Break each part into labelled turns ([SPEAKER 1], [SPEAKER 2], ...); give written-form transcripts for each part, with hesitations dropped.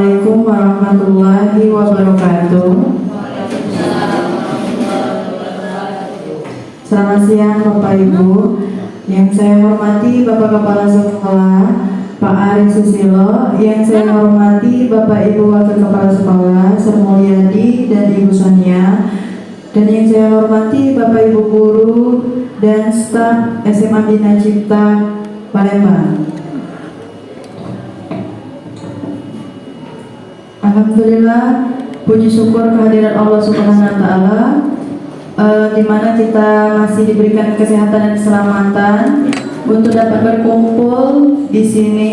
[SPEAKER 1] Assalamualaikum warahmatullahi wabarakatuh. Selamat siang Bapak Ibu. Yang saya hormati Bapak Kepala Sekolah Pak Ari Susilo, yang saya hormati Bapak Ibu Wakil Kepala Sekolah Sri Mulyadi dan Ibu Sonia, dan yang saya hormati Bapak Ibu guru dan staf SMA Bina Cipta Palembang. Alhamdulillah, puji syukur kehadiran Allah Subhanahu wa Ta'ala, di mana kita masih diberikan kesehatan dan keselamatan untuk dapat berkumpul di sini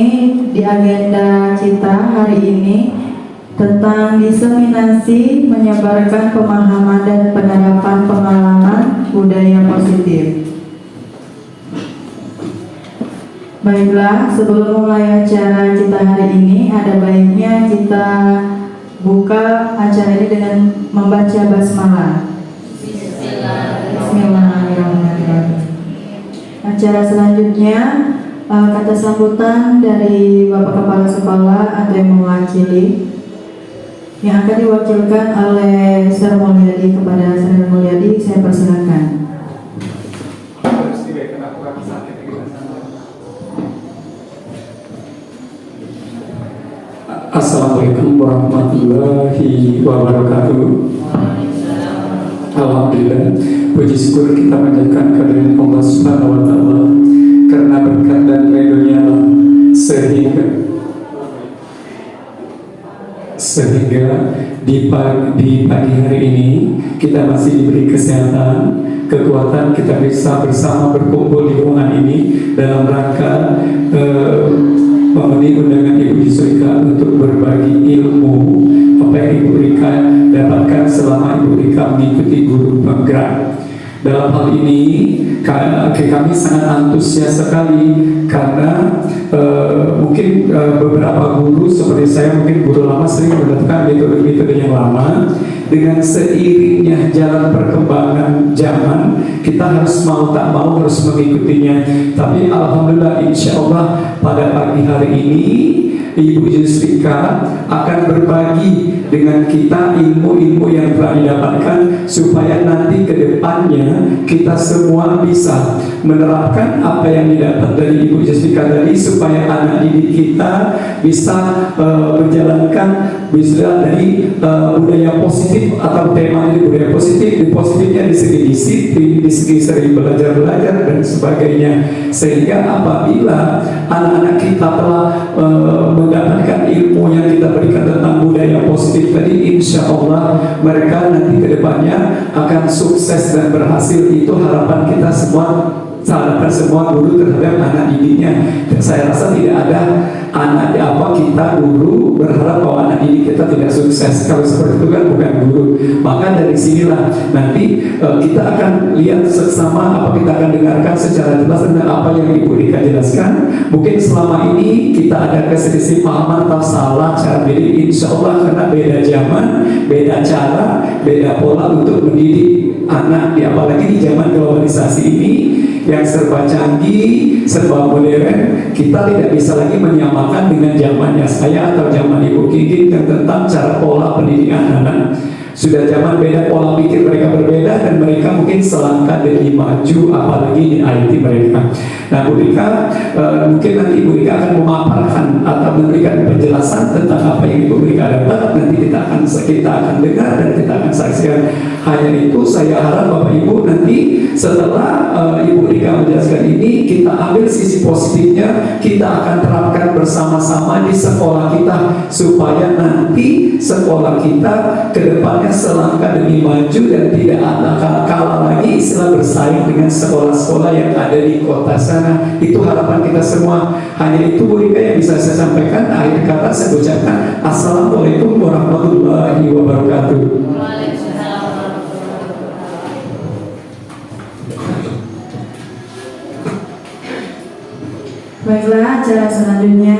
[SPEAKER 1] di agenda kita hari ini tentang diseminasi menyebarkan pemahaman dan penerapan pengalaman budaya positif. Baiklah, sebelum mulai acara kita hari ini, ada baiknya kita buka acara ini dengan membaca basmalah. Bismillahirrahmanirrahim. Acara selanjutnya, kata sambutan dari Bapak Kepala Sekolah atau yang mewakili, yang akan diwakilkan oleh Sri Mulyadi. Kepada Sri Mulyadi saya persilakan.
[SPEAKER 2] Assalamualaikum warahmatullahi wabarakatuh. Alhamdulillah, puji syukur kita panjatkan kehadirat Allah Subhanahu wa Ta'ala, karena berkat dan ridhonya sehingga di pagi hari ini kita masih diberi kesehatan, kekuatan, kita bisa bersama berkumpul di ruangan ini dalam rangka memenuhi undangan Ibu Yusrika untuk berbagi ilmu apa yang Ibu Rika dapatkan selama Ibu Rika mengikuti guru penggerak. Dalam hal ini kami sangat antusias sekali karena mungkin beberapa guru seperti saya, mungkin guru lama sering mendapatkan metode-metode yang lama. Dengan seiringnya jalan perkembangan zaman, kita harus mau tak mau harus mengikutinya. Tapi alhamdulillah, insya Allah pada pagi hari ini Ibu Yusrika akan berbagi dengan kita ilmu-ilmu yang telah didapatkan, supaya nanti ke depannya kita semua bisa menerapkan apa yang didapat dari Ibu Yusrika tadi, supaya anak didik kita bisa menjalankan bisa dari budaya positif, atau tema dari budaya positif. Di positifnya di segi disiplin, di segi sering belajar dan sebagainya, sehingga apabila anak-anak kita telah mendapatkan ilmu yang kita berikan tentang budaya positif tadi, insya Allah mereka nanti ke depannya akan sukses dan berhasil. Itu harapan kita semua, harapan semua guru terhadap anak didiknya. Dan saya rasa tidak ada anak kita guru berharap bahwa anak didik kita tidak sukses. Kalau seperti itu kan bukan guru. Maka dari sinilah nanti kita akan lihat seksama, apa kita akan dengarkan secara jelas tentang apa yang Ibu Rika jelaskan. Mungkin selama ini kita ada keselisih pahaman atau salah cara didik, insya Allah karena beda zaman, beda cara, beda pola untuk mendidik anak, apalagi di zaman globalisasi ini yang serba canggih, serba modern. Kita tidak bisa lagi menyamakan dengan zamannya saya atau zaman Ibu Kiki yang tentang cara pola pendidikan anak. Sudah zaman beda, pola pikir mereka berbeda, dan mereka mungkin selangkah lebih maju, apalagi di IT mereka. Nah, Bu Rika, mungkin nanti Bu Rika akan memaparkan atau memberikan penjelasan tentang apa yang Ibu Rika dapat. Nanti kita akan dengar dan kita akan saksikan. Hanya itu saya harap Bapak Ibu nanti setelah Ibu Rika menjelaskan ini, kita ambil sisi positifnya, kita akan terapkan bersama-sama di sekolah kita, supaya nanti sekolah kita ke depannya selangkah demi maju dan tidak ada kalah lagi istilah bersaing dengan sekolah-sekolah yang ada di kota sana. Itu harapan kita semua. Hanya itu Bu Rika yang bisa saya sampaikan. Akhir kata saya ucapkan Assalamualaikum warahmatullahi wabarakatuh.
[SPEAKER 1] Baiklah, acara selanjutnya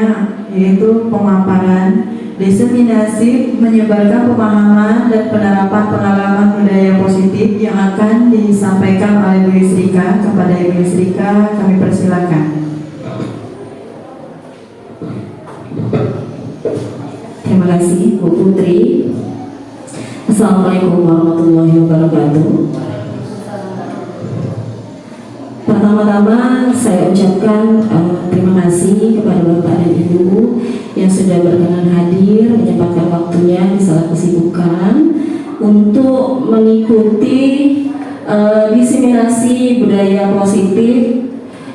[SPEAKER 1] yaitu pemaparan diseminasi menyebarkan pemahaman dan penerapan pengalaman budaya positif yang akan disampaikan oleh Ibu Yusrika. Kepada Ibu Yusrika kami persilakan.
[SPEAKER 3] Terima kasih Bu Putri. Assalamualaikum warahmatullahi wabarakatuh. Pertama-tama saya ucapkan terima kasih kepada Bapak dan Ibu yang sudah berkenan hadir menyempatkan waktunya di sela kesibukan untuk mengikuti diseminasi budaya positif.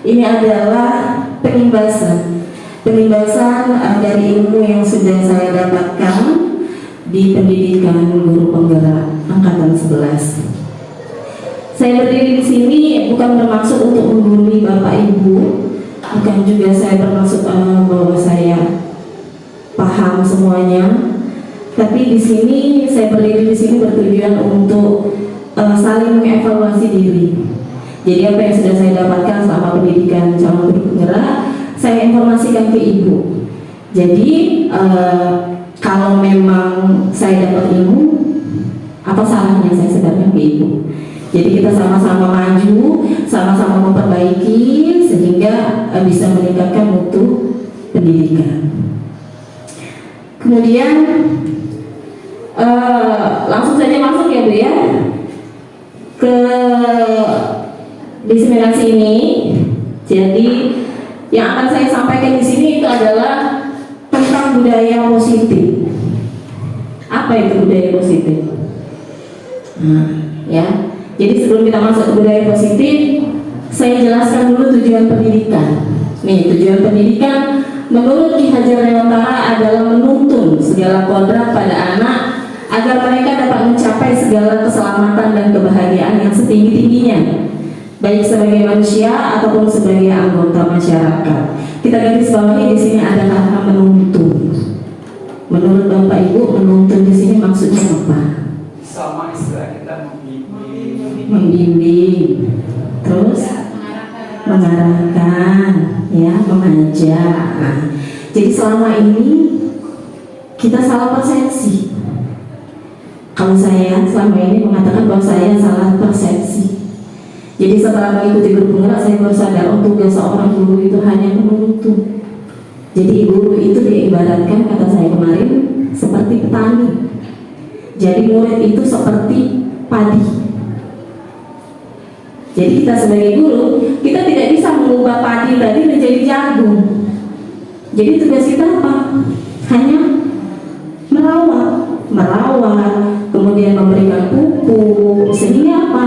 [SPEAKER 3] Ini adalah penimbasan dari ilmu yang sudah saya dapatkan di pendidikan guru penggerak angkatan 11. Saya berdiri di sini bukan bermaksud untuk menggurui Bapak Ibu, bukan juga saya bermaksud bahwa saya paham semuanya. Tapi di sini saya berdiri di sini bertujuan untuk saling mengevaluasi diri. Jadi apa yang sudah saya dapatkan selama pendidikan calon guru penggerak, saya informasikan ke Ibu. Jadi kalau memang saya dapat ilmu, apa salahnya saya sebarkan ke Ibu? Jadi kita sama-sama maju, sama-sama memperbaiki sehingga bisa meningkatkan mutu pendidikan. Kemudian langsung saja masuk ya Bu ya ke diseminasi ini. Jadi yang akan saya sampaikan di sini itu adalah tentang budaya positif. Apa itu budaya positif? Ya. Jadi sebelum kita masuk ke budaya positif, saya jelaskan dulu tujuan pendidikan. Nih, tujuan pendidikan menurut Ki Hajar Dewantara adalah menuntun segala kodrat pada anak agar mereka dapat mencapai segala keselamatan dan kebahagiaan yang setinggi-tingginya, baik sebagai manusia ataupun sebagai anggota masyarakat. Kita garis bawahi di sini ada kata menuntun. Menurut Bapak Ibu, menuntun di sini maksudnya apa?
[SPEAKER 2] Sama istilah kita
[SPEAKER 3] membimbing, terus mengarahkan, ya, mengajak. Jadi selama ini kita salah persepsi. Kalau saya selama ini mengatakan bahwa saya salah persepsi. Jadi setelah mengikuti guru penggerak, saya baru sadar tugas seorang guru itu hanya menuntun. Jadi guru itu diibaratkan, kata saya kemarin, seperti petani. Jadi murid itu seperti padi. Jadi kita sebagai guru, kita tidak bisa mengubah padi tadi menjadi jagung. Jadi tugas kita apa? Hanya merawat, kemudian memberikan pupuk, sehingga apa?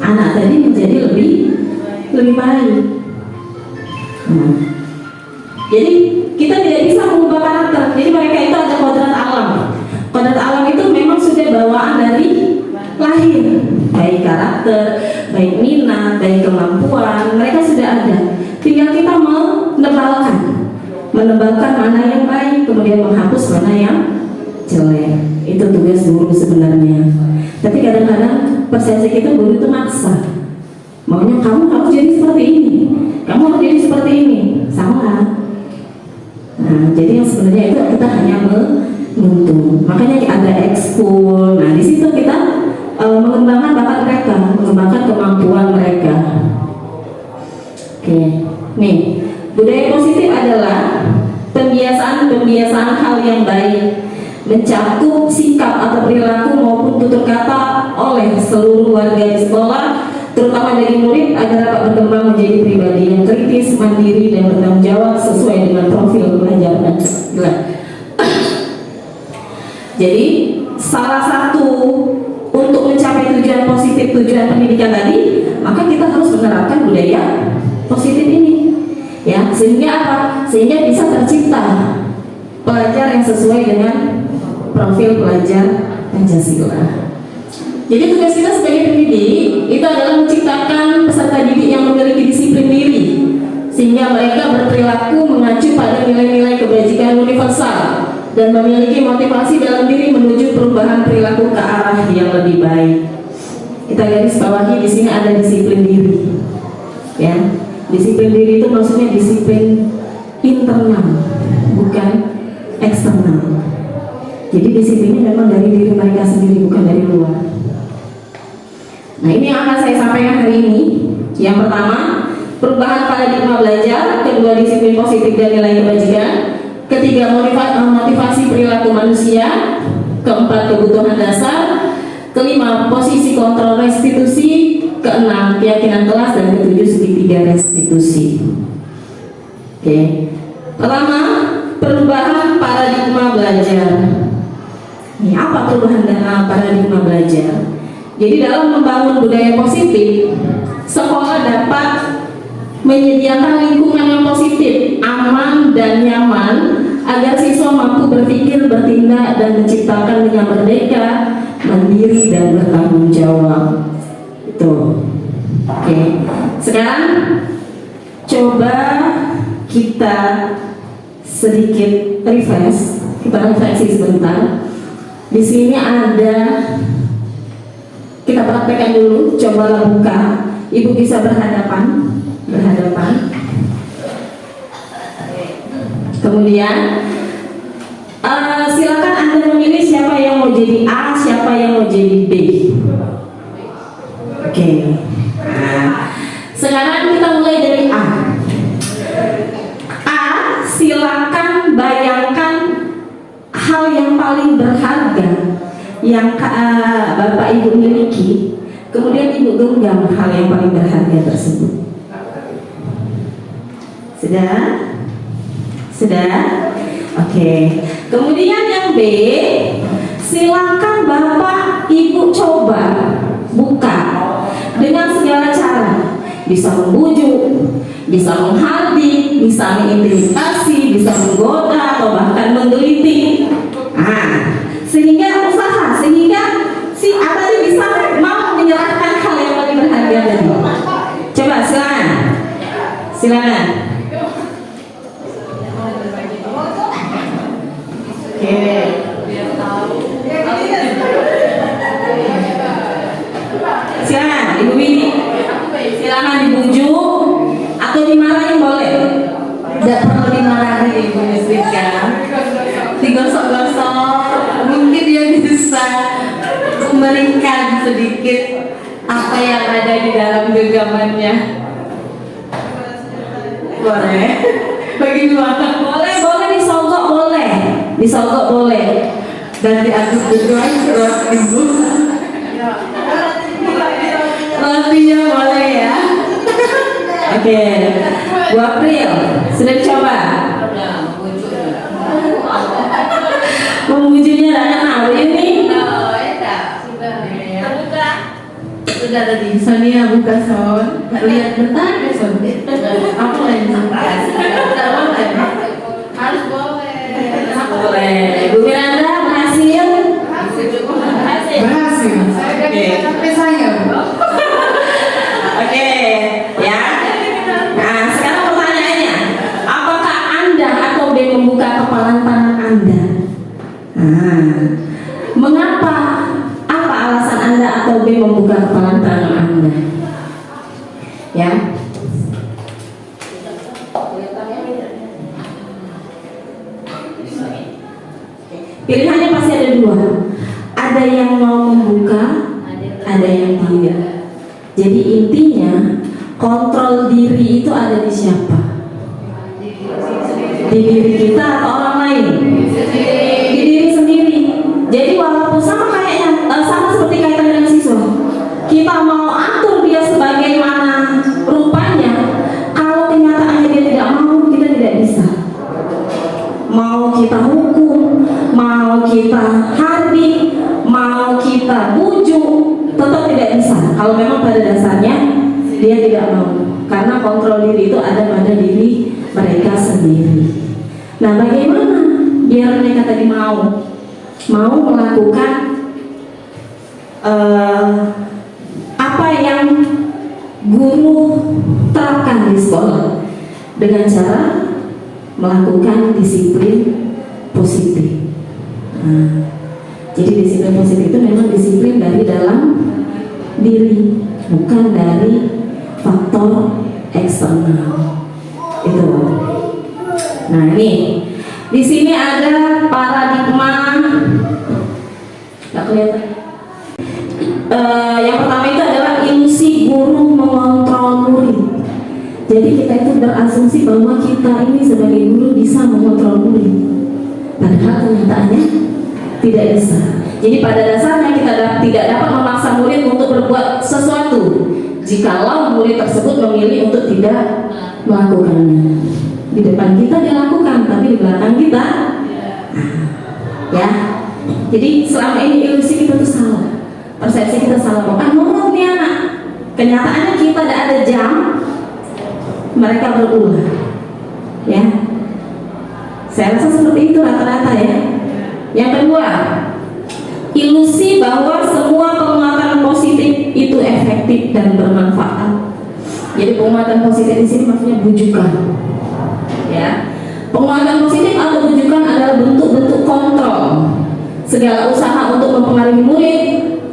[SPEAKER 3] Anak tadi menjadi lebih baik. Jadi kita tidak bisa mengubah karakter. Jadi mereka itu ada kodrat alam. Kodrat alam itu memang sudah bawaan dari lahir, baik karakter, baik minat, baik kemampuan, mereka sudah ada. Tinggal kita menebalkan mana yang baik, kemudian menghapus mana yang jelek. Itu tugas guru sebenarnya. Tapi kadang-kadang persepsi kita guru itu maksa. Maunya kamu harus jadi seperti ini, kamu harus jadi seperti ini, salah. Nah, jadi yang sebenarnya itu kita hanya menuntun. Makanya ada ekskul. Nah, di situ kita mengembangkan bakat mereka, mengembangkan kemampuan mereka. Oke, nih budaya positif adalah pembiasaan hal yang baik, mencakup sikap atau perilaku maupun tutur kata oleh seluruh warga di sekolah, terutama dari murid agar dapat berkembang menjadi pribadi yang kritis, mandiri dan bertanggung jawab sesuai dengan profil pelajar dan siswa. Jadi salah satu untuk mencapai tujuan positif, tujuan pendidikan tadi, maka kita harus menerapkan budaya positif ini, ya, sehingga apa? Sehingga bisa tercipta pelajar yang sesuai dengan profil pelajar Pancasila. Jadi tugas kita sebagai pendidik itu adalah menciptakan peserta didik yang memiliki disiplin diri, sehingga mereka berperilaku mengacu pada nilai-nilai kebajikan universal dan memiliki motivasi dalam diri menuju perubahan perilaku ke arah yang lebih baik. Kita garis bawahi di sini ada disiplin diri, ya. Disiplin diri itu maksudnya disiplin internal, bukan eksternal. Jadi disiplinnya memang dari diri mereka sendiri, bukan dari luar. Nah, ini yang akan saya sampaikan hari ini. Yang pertama, perubahan paradigma belajar. Kedua, disiplin positif dan nilai kebajikan. ketiga motivasi perilaku manusia, keempat kebutuhan dasar, kelima posisi kontrol restitusi, keenam keyakinan kelas, dan ketujuh segitiga restitusi. Oke. Pertama, perubahan paradigma belajar. Ini apa perubahan paradigma belajar? Jadi dalam membangun budaya positif, sekolah dapat menyediakan lingkungan yang positif, aman dan nyaman agar siswa mampu berpikir, bertindak, dan menciptakan dengan merdeka, mandiri, dan bertanggung jawab. Itu. Oke. Sekarang coba kita sedikit refleksi sebentar. Di sini ada, kita praktekkan dulu. Cobalah buka. Ibu bisa berhadapan. Kemudian silakan Anda memilih siapa yang mau jadi A, siapa yang mau jadi B. Oke. Nah, sekarang kita mulai dari A. A, silakan bayangkan hal yang paling berharga yang Bapak Ibu miliki. Kemudian Ibu genggam hal yang paling berharga tersebut. Sudah? Oke. Kemudian yang B, silakan Bapak Ibu coba buka dengan segala cara. Bisa membujuk, bisa menghardik, bisa mengintimidasi, bisa menggoda, atau bahkan menggelitik. Sehingga si A tadi bisa mau menyerahkan hal yang paling berharga tadi. Coba silakan. Oke. Silakan Ibu Wini. Silakan dibujuk atau dimarahin boleh.
[SPEAKER 4] Tidak perlu dimarahi Ibu Yusrika, digosok-gosok, mungkin dia bisa memberikan sedikit apa yang ada di dalam genggamannya. Boleh? Bagaimana?
[SPEAKER 3] Boleh disogok boleh.
[SPEAKER 4] Dan diaduk juga terus Ibu. Rotinya boleh ya.
[SPEAKER 3] Oke. Bu April, sudah dicoba? Membujuknya tidak kenal ini.
[SPEAKER 4] Sudah tadi Sonia buka Son. Lihat bertanya Son. Apa lagi? Tidak boleh. Harus boleh.
[SPEAKER 3] Boleh. Bu Miranda berhasil?
[SPEAKER 4] Berhasil. Sampai saya.
[SPEAKER 3] Oke, ya. Nah, sekarang pertanyaannya, apakah Anda atau B membuka kepalan tangan Anda? Mengapa? Apa alasan Anda atau B membuka kepalan tangan Anda? Ya. Pilihannya pasti ada dua. Ada yang mau membuka, ada yang tidak. Jadi intinya kontrol diri itu ada di siapa? Di diri kita atau orang lain? Di diri sendiri. Jadi walaupun sama seperti kaitan dengan siswa, kita mau atur dia sebagaimana rupanya, kalau kenyataannya dia tidak mau, kita tidak bisa. Mau kita hukum, mau kita hardik, mau kita bujuk, tetap tidak bisa kalau memang pada dasarnya dia tidak mau, karena kontrol diri itu ada pada diri mereka sendiri. Nah, bagaimana biar mereka tadi mau melakukan apa yang guru terapkan di sekolah dengan cara melakukan disiplin positif. Jadi disiplin positif itu memang disiplin dari dalam diri, bukan dari faktor eksternal. Itu. Nah, ini di sini ada paradigma. Nggak kelihatan. Yang pertama itu adalah ilusi guru mengontrol murid. Jadi kita kita itu berasumsi bahwa kita ini sebagai guru bisa mengontrol murid, padahal kenyataannya tidak bisa. Jadi pada dasarnya kita tidak dapat memaksa murid untuk berbuat sesuatu jikalau murid tersebut memilih untuk tidak melakukannya. Di depan kita dilakukan, tapi di belakang kita ya. Jadi selama ini ilusi kita tuh salah, persepsi kita salah. Bukan ngomong nih anak, kenyataannya kita tidak ada jam mereka berulah ya. Saya rasa seperti itu rata-rata ya. Yang kedua, ilusi bahwa semua penguatan positif itu efektif dan bermanfaat. Jadi penguatan positif di sini maksudnya bujukan ya. Penguatan positif atau bujukan adalah bentuk-bentuk kontrol segala usaha untuk mempengaruhi murid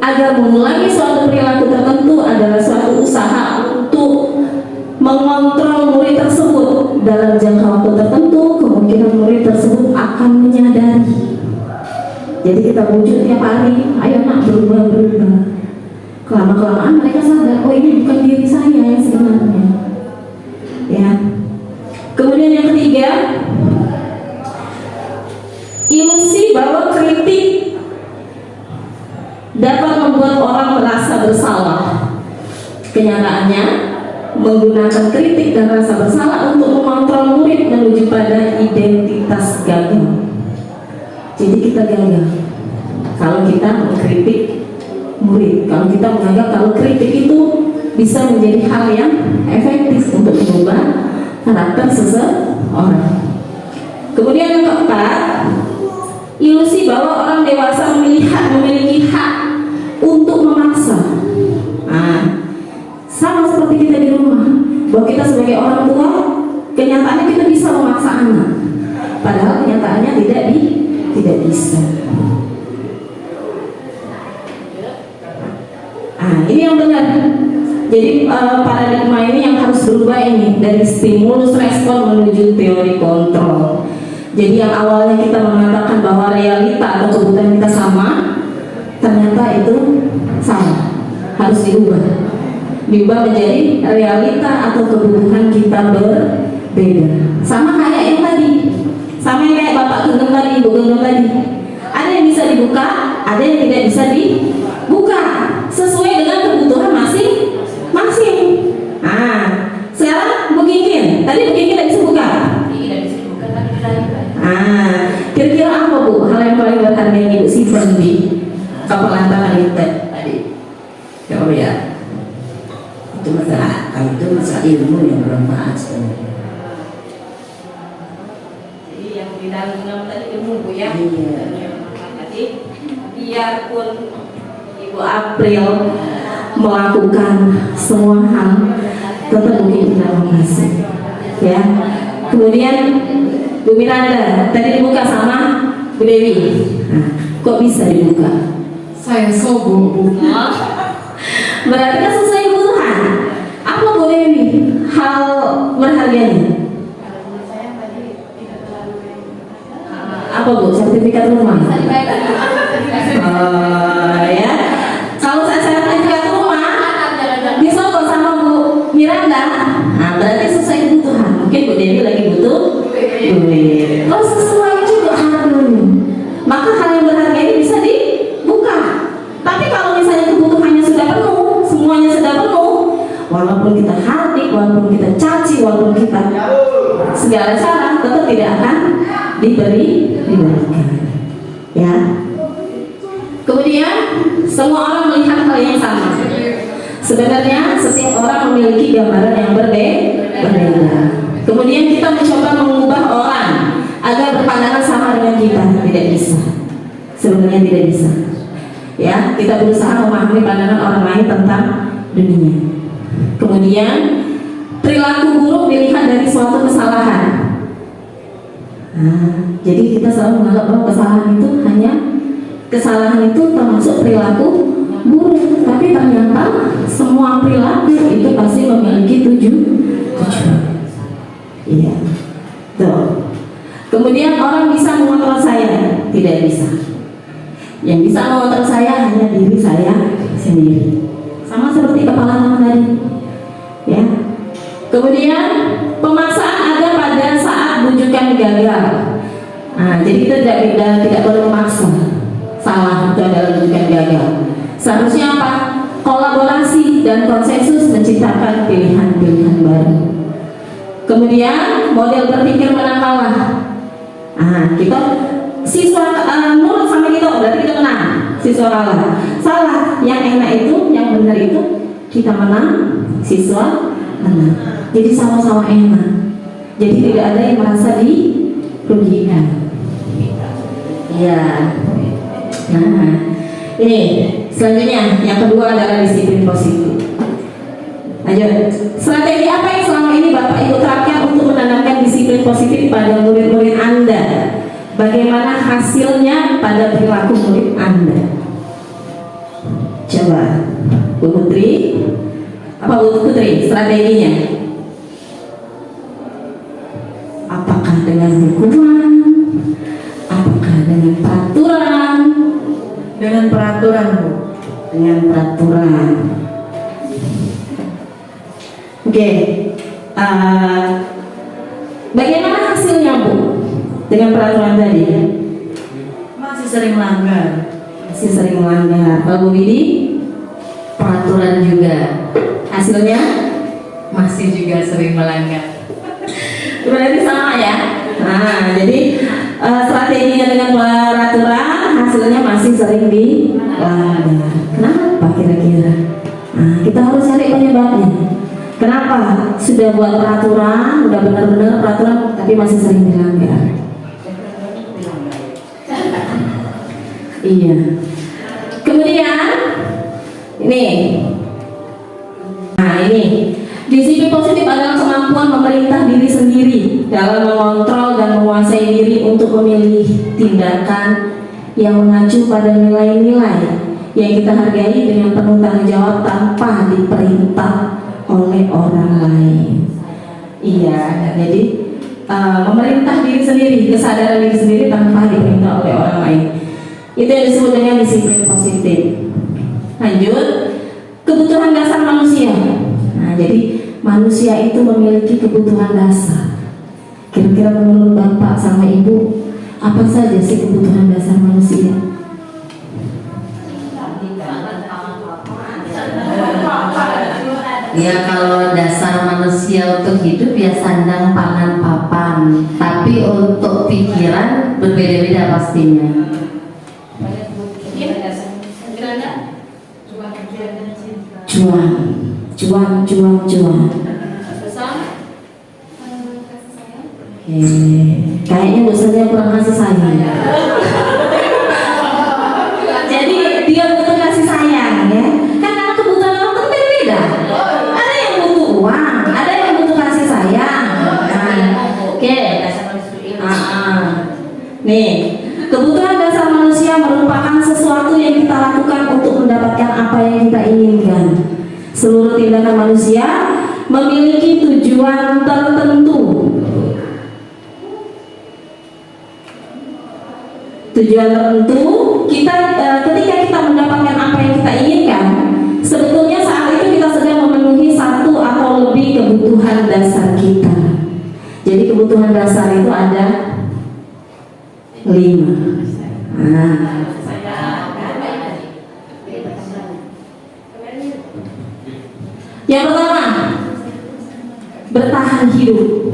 [SPEAKER 3] agar mengulangi suatu perilaku tertentu adalah suatu usaha untuk mengontrol murid tersebut. Dalam jangka waktu tertentu, kemungkinan murid tersebut akan menyadari. Jadi kita bujuk tiap hari, ayo nak berubah. Kelama-kelamaan mereka sadar, oh ini bukan diri saya yang sebenarnya ya. Kemudian yang ketiga, ilusi bahwa kritik dapat membuat orang merasa bersalah. Kenyataannya, menggunakan kritik dan rasa bersalah untuk mengontrol murid menuju pada identitas gagal. Jadi kita gagal kalau kita mengkritik murid, kalau kita menganggap kalau kritik itu bisa menjadi hal yang efektif untuk mengubah karakter seseorang. Kemudian yang keempat, ilusi bahwa orang dewasa memiliki hak untuk memaksa. Nah, sama seperti kita di rumah, bahwa kita sebagai orang tua, kenyataannya kita bisa memaksa anak, padahal kenyataannya tidak bisa. Ini yang benar. Jadi paradigma ini yang harus berubah ini, dari stimulus respon menuju teori kontrol. Jadi yang awalnya kita mengatakan bahwa realita atau kebutuhan kita sama, ternyata itu salah, harus diubah menjadi realita atau kebutuhan kita berbeda. Sama kayak yang tadi, sama kayak Bapak Genggam tadi, Ibu Genggam tadi. Ada yang bisa dibuka, ada yang tidak bisa dibuka, sesuai dengan kebutuhan masing-masing. Nah, sekarang Bu Kingkin, tadi Bu Kingkin tidak bisa buka. Kira-kira apa Bu hal yang paling berharga yang Ibu simpan di kepelantaran itu tadi? Coba ya.
[SPEAKER 5] Itu masalah, kalau itu masalah ilmu yang bermanfaat sebenarnya.
[SPEAKER 3] Jadi yang di dalam tadi ilmu Bu ya.
[SPEAKER 5] Iya.
[SPEAKER 3] Jadi biarpun Ibu April melakukan semua hal, tetap mungkin tidak makasih ya. Kemudian Bu Miranda tadi dibuka sama Bu Dewi. Kok bisa dibuka?
[SPEAKER 6] Saya sobo, Bu.
[SPEAKER 3] Berarti kan sesuai kebutuhan. Apa Bu Dewi hal berharganya? Apa Bu? Sertifikat rumah. Ya. Kalau saya sertifikat rumah disogok sama Bu Miranda, nah berarti sesuai kebutuhan. Mungkin Bu Dewi lagi butuh duit. Oh sesuai juga harganya. Maka hal yang berharga ini bisa dibuka. Tapi kalau misalnya kebutuhannya sudah penuh, semuanya sudah penuh, walaupun kita hardik, walaupun kita caci, walaupun kita segala cara, tetap tidak akan diberikan. Ya. Kemudian semua orang melihat hal yang sama. Sebenarnya setiap orang memiliki gambaran yang berbeda. Kemudian kita mencoba mengubah orang agar berpandangan sama dengan kita, tidak bisa. Sebenarnya tidak bisa. Ya, kita berusaha memahami pandangan orang lain tentang dunia. Kemudian perilaku buruk dilihat dari suatu kesalahan. Jadi kita selalu menganggap bahwa kesalahan itu termasuk perilaku buruk, tapi ternyata semua perilaku itu pasti memiliki tujuan. Iya, tuh. Kemudian orang bisa mengontrol saya, tidak bisa. Yang bisa mengontrol saya hanya diri saya sendiri. Sama seperti kepala tangan tadi. Ya. Kemudian Pemaksaan ada pada saat bujukan gagal. Nah, jadi kita tidak boleh memaksa. Salah itu adalah bujukan gagal. Seharusnya apa? Kolaborasi dan konsensus menciptakan pilihan-pilihan baru. Kemudian model berpikir menang kalah. Kita siswa nurut sama kita berarti kita menang, siswa kalah. Salah, yang enak itu, yang benar itu kita menang, siswa menang. Jadi sama-sama enak. Jadi tidak ada yang merasa dirugikan. Iya. Nah, ini selanjutnya yang kedua adalah disiplin positif. Lanjut. Strategi apa yang selama ini Bapak Ibu terapkan untuk menanamkan disiplin positif pada murid-murid Anda? Bagaimana hasilnya pada perilaku murid Anda? Coba, Bu Putri. Apa Bu Putri strateginya? Apakah dengan hukuman? Apakah dengan peraturan?
[SPEAKER 1] Dengan peraturan, Bu.
[SPEAKER 3] Dengan peraturan. Oke. Bagaimana hasilnya, Bu? Dengan peraturan tadi?
[SPEAKER 1] Masih sering melanggar.
[SPEAKER 3] Masih sering melanggar. Kalau Bu Widi?
[SPEAKER 4] Peraturan juga,
[SPEAKER 3] Hasilnya?
[SPEAKER 4] masih juga sering melanggar.
[SPEAKER 3] Berarti sama ya. Nah, jadi strateginya dengan peraturan, hasilnya masih sering dilanggar. Kenapa kira-kira? Nah, kita harus cari penyebabnya. Kenapa sudah buat peraturan, udah benar-benar peraturan, tapi masih sering dilanggar? Iya. Kemudian ini. Nah, ini disiplin positif adalah kemampuan memerintah diri sendiri dalam mengontrol dan menguasai diri untuk memilih tindakan yang mengacu pada nilai-nilai yang kita hargai dengan penuh tanggung jawab tanpa diperintah oleh orang lain. Iya, jadi memerintah diri sendiri, kesadaran diri sendiri tanpa diperintah oleh orang lain. Itu yang disebut dengan disiplin positif. Lanjut, kebutuhan dasar manusia. Nah, jadi manusia itu memiliki kebutuhan dasar. Kira-kira menurut Bapak sama Ibu, apa saja sih kebutuhan dasar manusia?
[SPEAKER 4] Ya, kalau dasar manusia untuk hidup ya sandang, pangan, papan. Tapi untuk pikiran berbeda-beda pastinya.
[SPEAKER 3] Cuan. Kayaknya bosannya kurang kasih sayang. Jadi dia butuh kasih sayang ya. Karena kebutuhan orang kan beda-beda. Ada yang butuh uang, ada yang butuh kasih sayang. Oke. Nih, kebutuhan dasar manusia merupakan sesuatu yang kita lakukan untuk mendapatkan apa yang kita inginkan. Seluruh tindakan manusia memiliki tujuan tertentu. Tujuan tertentu ketika kita mendapatkan apa yang kita inginkan, sebetulnya saat itu kita sedang memenuhi satu atau lebih kebutuhan dasar kita. Jadi kebutuhan dasar itu ada 5. Yang pertama, bertahan hidup,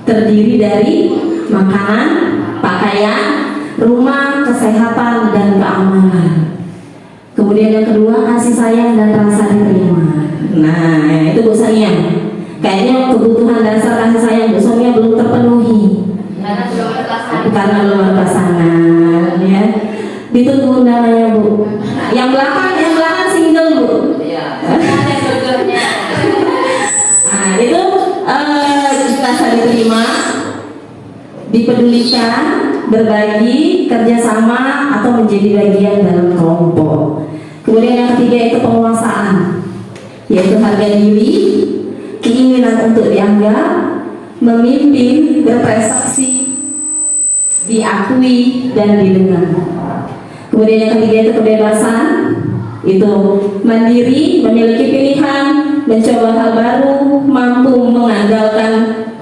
[SPEAKER 3] terdiri dari makanan, pakaian, rumah, kesehatan, dan keamanan. Kemudian yang kedua, kasih sayang dan rasa diterima. Nah, itu Bu Sania. Kayaknya kebutuhan dasar kasih sayang Bu Sania belum terpenuhi. Karena belum berpasangan, ya. Ditunggu undangannya, Bu. Yang belakang single, Bu. Nah, itu rasa diterima, dipedulikan, berbagi, kerjasama, atau menjadi bagian dalam kelompok. Kemudian yang ketiga itu penguasaan, yaitu harga diri, keinginan untuk dianggap, memimpin, berprestasi, diakui, dan didengar. Kemudian yang ketiga itu kebebasan, Itu mandiri, memiliki pilihan, mencoba hal baru, mampu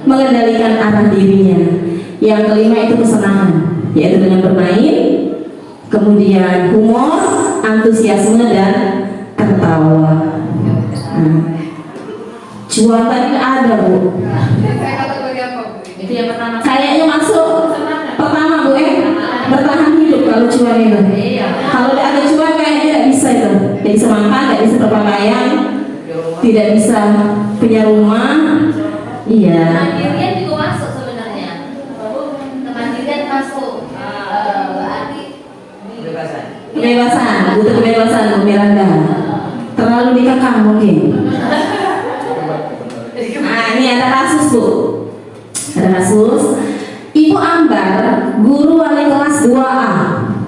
[SPEAKER 3] mengendalikan arah dirinya. Yang kelima itu kesenangan, yaitu dengan bermain, kemudian humor, antusiasme dan tertawa. Cuaca ini ada, Bu.
[SPEAKER 4] Itu yang pertama.
[SPEAKER 3] Kayaknya masuk pertama, Bu, bertahan hidup kalau cuan itu. Kalau ada cuan kayaknya tidak bisa itu. Tidak bisa makan, tidak bisa berpakaian, tidak bisa punya rumah. Iya.
[SPEAKER 4] Kemandirian juga masuk sebenarnya. Kemandirian masuk. Berarti
[SPEAKER 3] Kebebasan, butuh kebebasan, Bu Miranda. Terlalu dikekang mungkin. Nah, ini ada kasus, Bu. Ada kasus. Ibu Ambar, guru wali kelas 2A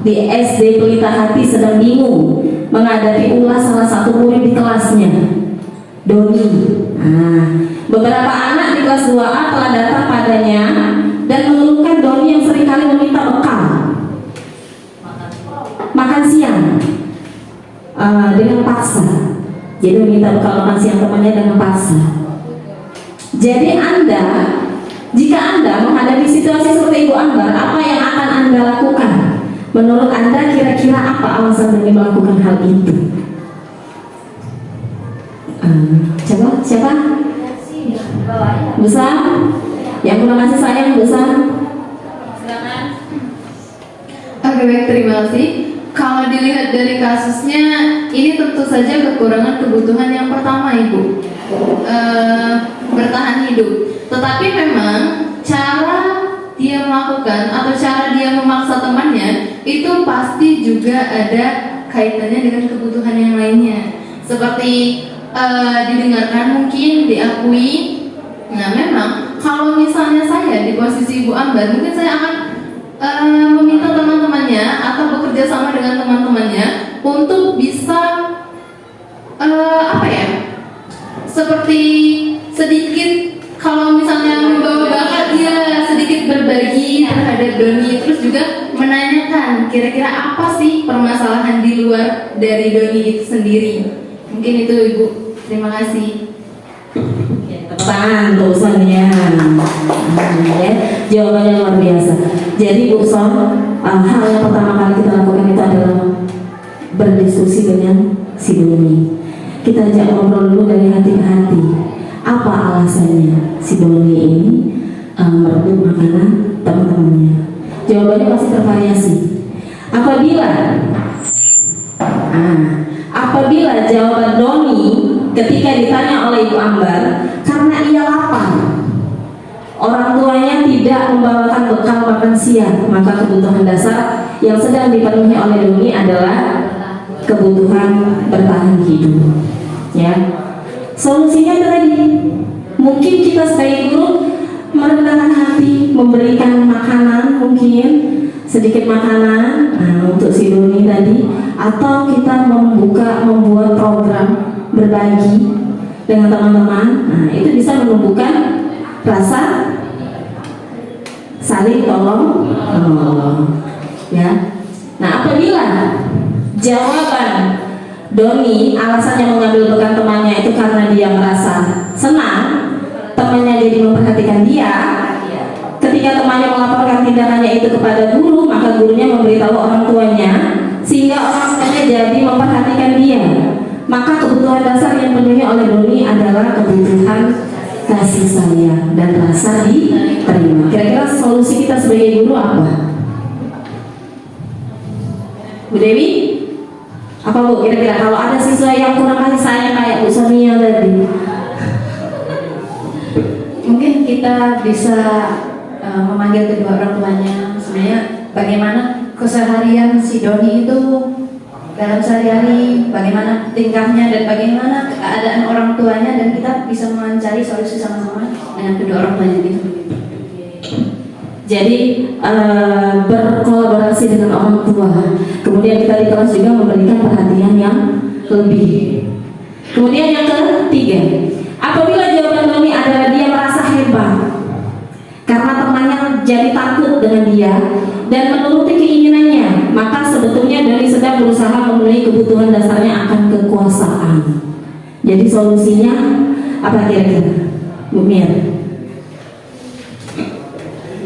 [SPEAKER 3] di SD Pelita Hati sedang bingung menghadapi ulas salah satu murid di kelasnya, Doni. Beberapa anak di kelas 2A telah datang padanya dan mengeluhkan Doni yang seringkali meminta bekal makan siang dengan paksa. Jadi meminta bekal makan siang temannya dengan paksa. Jadi jika Anda menghadapi situasi seperti Ibu Ambar, apa yang akan Anda lakukan? Menurut Anda kira-kira apa alasan Doni melakukan hal itu? Coba, siapa? Besar? Yang kurang kasih sayang, besar?
[SPEAKER 6] Oke, baik, terima kasih. Kalau dilihat dari kasusnya, ini tentu saja kekurangan kebutuhan yang pertama, Ibu, bertahan hidup. Tetapi memang cara dia melakukan atau cara dia memaksa temannya itu pasti juga ada kaitannya dengan kebutuhan yang lainnya. Seperti didengarkan, mungkin diakui. Nah, memang kalau misalnya saya di posisi Ibu Ambar, mungkin saya akan meminta teman-temannya atau bekerja sama dengan teman-temannya untuk bisa seperti sedikit, kalau misalnya membawa bakat, dia sedikit berbagi terhadap Doni, terus juga menanyakan kira-kira apa sih permasalahan di luar dari Doni itu sendiri. Mungkin itu, Ibu. Terima kasih.
[SPEAKER 3] Tangan urusannya. Jawabannya luar biasa. Jadi Bu Son, hal yang pertama kali kita lakukan itu adalah berdiskusi dengan si Doni. Kita ajak ngobrol dulu dari hati ke hati. Apa alasannya si Doni ini merebut makanan teman-temannya? Jawabannya pasti tervariasi. Apabila jawaban Doni ketika ditanya oleh Ibu Ambar, karena ia lapar, orang tuanya tidak membawakan bekal makan siang, maka kebutuhan dasar yang sedang dipenuhi oleh Doni adalah kebutuhan bertahan hidup. Ya, solusinya tadi, mungkin kita sebagai guru merendahkan hati, memberikan makanan, mungkin sedikit makanan untuk si Doni tadi, atau kita membuat program berbagi dengan teman-teman. Itu bisa menumbuhkan rasa saling tolong menolong. Ya. Nah, apabila jawaban Doni alasannya mengambil bekal temannya itu karena dia merasa senang, temannya jadi memperhatikan dia. Ketika temannya melaporkan tindakannya itu kepada guru, maka gurunya memberitahu orang tuanya, sehingga orang tuanya jadi memperhatikan dia. Maka kebutuhan dasar yang dipenuhi oleh Doni adalah kebutuhan kasih sayang dan rasa diterima. Kira-kira solusi kita sebagai guru apa? Bu Dewi? Apa Bu? Kira-kira kalau ada siswa yang kurang kasih sayang kayak Bu Sonia tadi,
[SPEAKER 1] Mungkin kita bisa memanggil kedua orang tuanya. Sebenarnya bagaimana keseharian si Doni itu dalam sehari-hari, bagaimana tingkahnya dan bagaimana keadaan orang tuanya, dan kita bisa mencari solusi sama-sama dengan kedua orang tuanya gitu.
[SPEAKER 3] jadi berkolaborasi dengan orang tua. Kemudian kita di kelas juga memberikan perhatian yang lebih. Kemudian yang ketiga, apabila jawaban Doni adalah dia merasa hebat karena temannya jadi takut dengan dia dan menuruti keinginannya, maka sebetulnya Doni sedang berusaha berusaha memenuhi kebutuhan dasarnya akan kekuasaan. Jadi solusinya apa kira-kira, Bu Mir?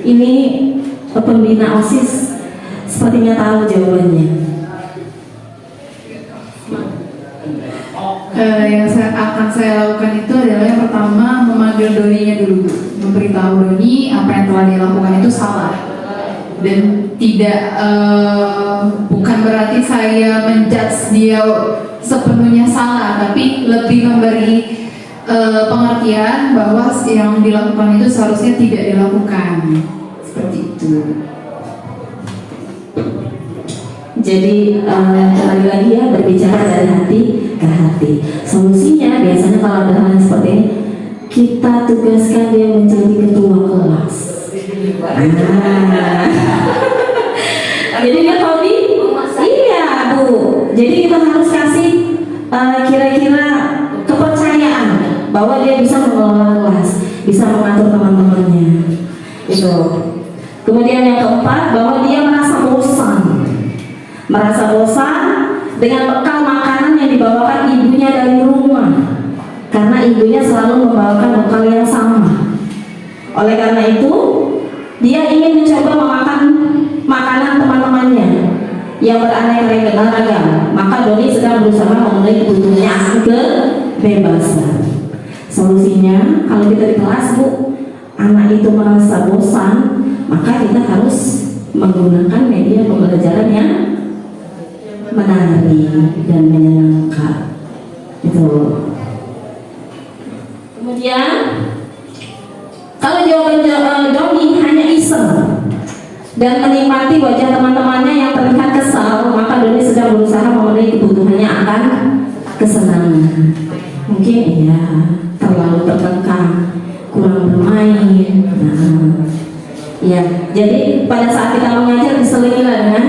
[SPEAKER 3] Ini pembina OSIS sepertinya tahu jawabannya.
[SPEAKER 6] Yang akan saya lakukan itu adalah yang pertama memanggil Doninya dulu, memberitahu Doni apa yang telah dilakukan itu salah dan tidak bukan berarti saya menjudge dia sepenuhnya salah, tapi lebih memberi pengertian bahwa yang dilakukan itu seharusnya tidak dilakukan seperti itu.
[SPEAKER 3] Jadi kembali lagi ya, berbicara dari hati ke hati. Solusinya biasanya kalau ada hal seperti ini, kita tugaskan dia menjadi ketua kelas. Jadi kan Tony? Iya Bu. Jadi kita harus kasih kira-kira kepercayaan bahwa dia bisa mengelola kelas, bisa mengatur teman-temannya. Itu. Kemudian yang keempat, bahwa dia merasa bosan dengan bekal makanan yang dibawakan ibunya dari rumah, karena ibunya selalu membawakan bekal yang sama. Oleh karena itu, dia ingin mencoba memakan makanan teman-temannya yang beraneka ragam. Maka Doni sedang berusaha memenuhi kebutuhannya akan kebebasan. Solusinya, kalau kita di kelas Bu, anak itu merasa bosan, maka kita harus menggunakan media pembelajaran yang menarik dan menyenangkan. Itu. Kemudian, kalau jawaban Doni hanya iseng dan menikmati wajah teman-temannya yang terlihat kesal, maka Doni sedang berusaha memenuhi kebutuhannya akan kesenangan. Mungkin iya, terlalu tertekan, kurang bermain. Nah, ya, jadi pada saat kita mengajar diselingilah dengan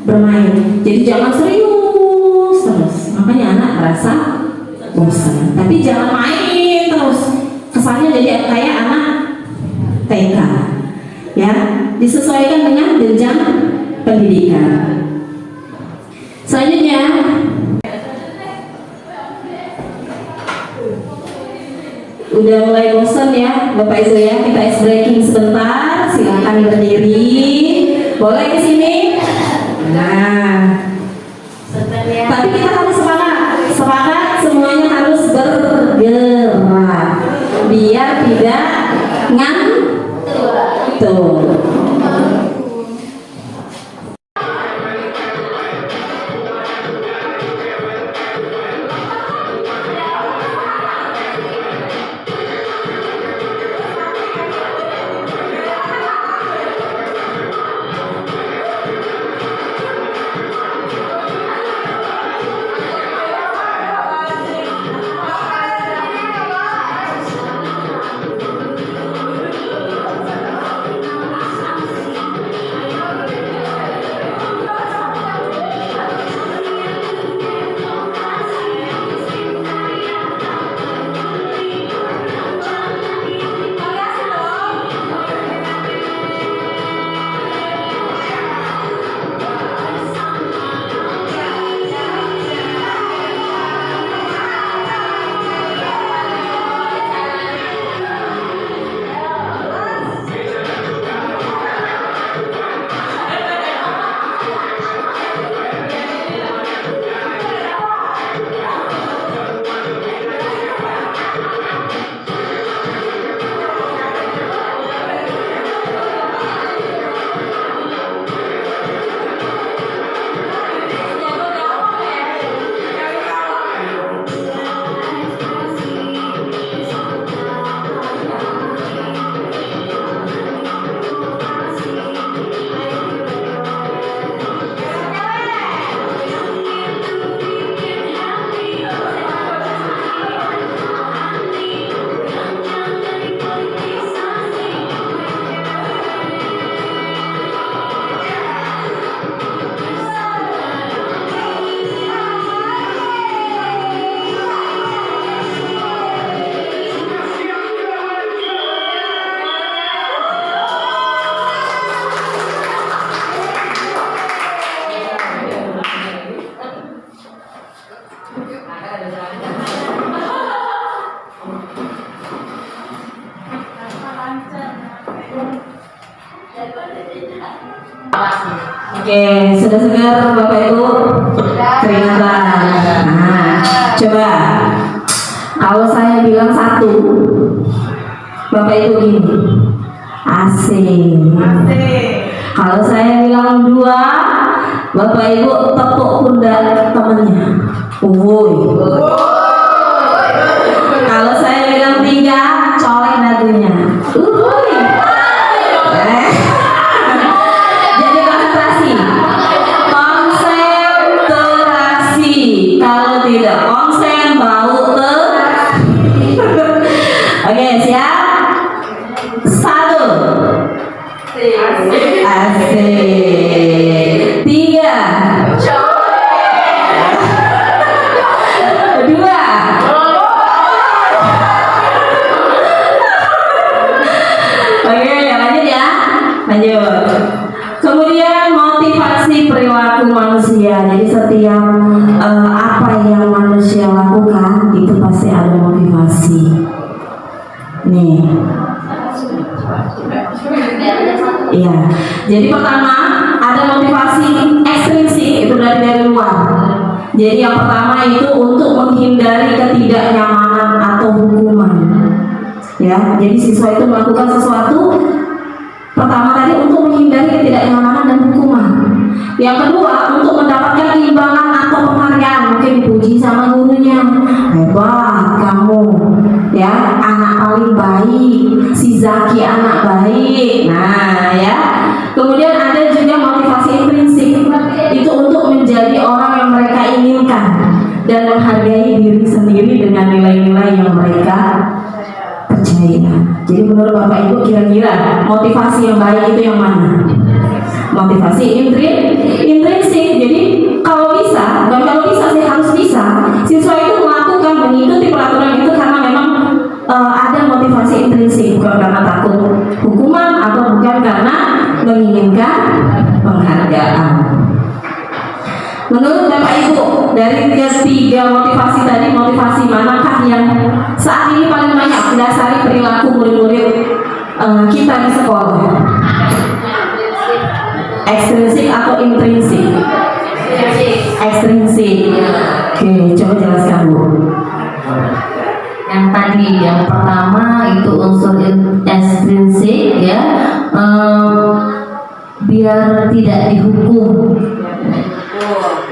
[SPEAKER 3] bermain. Jadi jangan serius terus, makanya anak merasa bosan. Tapi jangan main terus, kesannya jadi kayak anak TK. Ya, disesuaikan dengan jenjang pendidikan. Selanjutnya, udah mulai bosan ya Bapak Ibu ya, kita ice breaking sebentar, silakan berdiri, boleh ke sini. Nah, tapi kita harus semangat, semuanya harus bergerak biar tidak ngantuk. Oke, sudah segar Bapak Ibu? Keringatan. Nah, coba kalau saya bilang 1, Bapak Ibu gini, asik. Kalau saya bilang 2, Bapak Ibu tepuk pundak temennya. Kalau saya bilang 3, colek dagunya. Jadi konsentrasi. Kalau tidak konsen, bau Oke, siap? 1. Asik. 3. 2. Oke, lanjut ya. Lanjut. Kemudian motivasi perilaku manusia. Jadi setiap apa yang manusia lakukan itu pasti ada motivasi. Nih. Iya. Jadi pertama ada motivasi ekstrinsik, itu dari luar. Jadi yang pertama itu untuk menghindari ketidaknyamanan atau hukuman. Ya, jadi siswa itu melakukan sesuatu pertama tadi untuk menghindari ketidaknyamanan dan hukuman. Yang kedua untuk mendapatkan imbalan atau penghargaan, mungkin dipuji sama gurunya, hebat kamu, ya anak paling baik, si Zaki anak baik. Nah ya, kemudian ada juga motivasi intrinsik, itu untuk menjadi orang yang mereka inginkan dan menghargai diri sendiri dengan nilai-nilai yang mereka percaya. Jadi menurut Bapak Ibu kira-kira motivasi yang baik itu yang mana? Motivasi intrinsik. Jadi kalau bisa, bukan kalau bisa sih, harus bisa. Siswa itu melakukan mengikuti peraturan itu karena memang ada motivasi intrinsik, bukan karena takut hukuman atau bukan karena menginginkan penghargaan. Menurut Bapak Ibu, dari ketiga motivasi tadi, motivasi manakah yang saat ini paling banyak mendasari perilaku murid-murid kita di sekolah? Ekstrinsik atau intrinsik? Ekstrinsik. Oke, coba jelaskan Bu.
[SPEAKER 4] Yang tadi, yang pertama itu unsur ekstrinsik ya, biar tidak dihukum.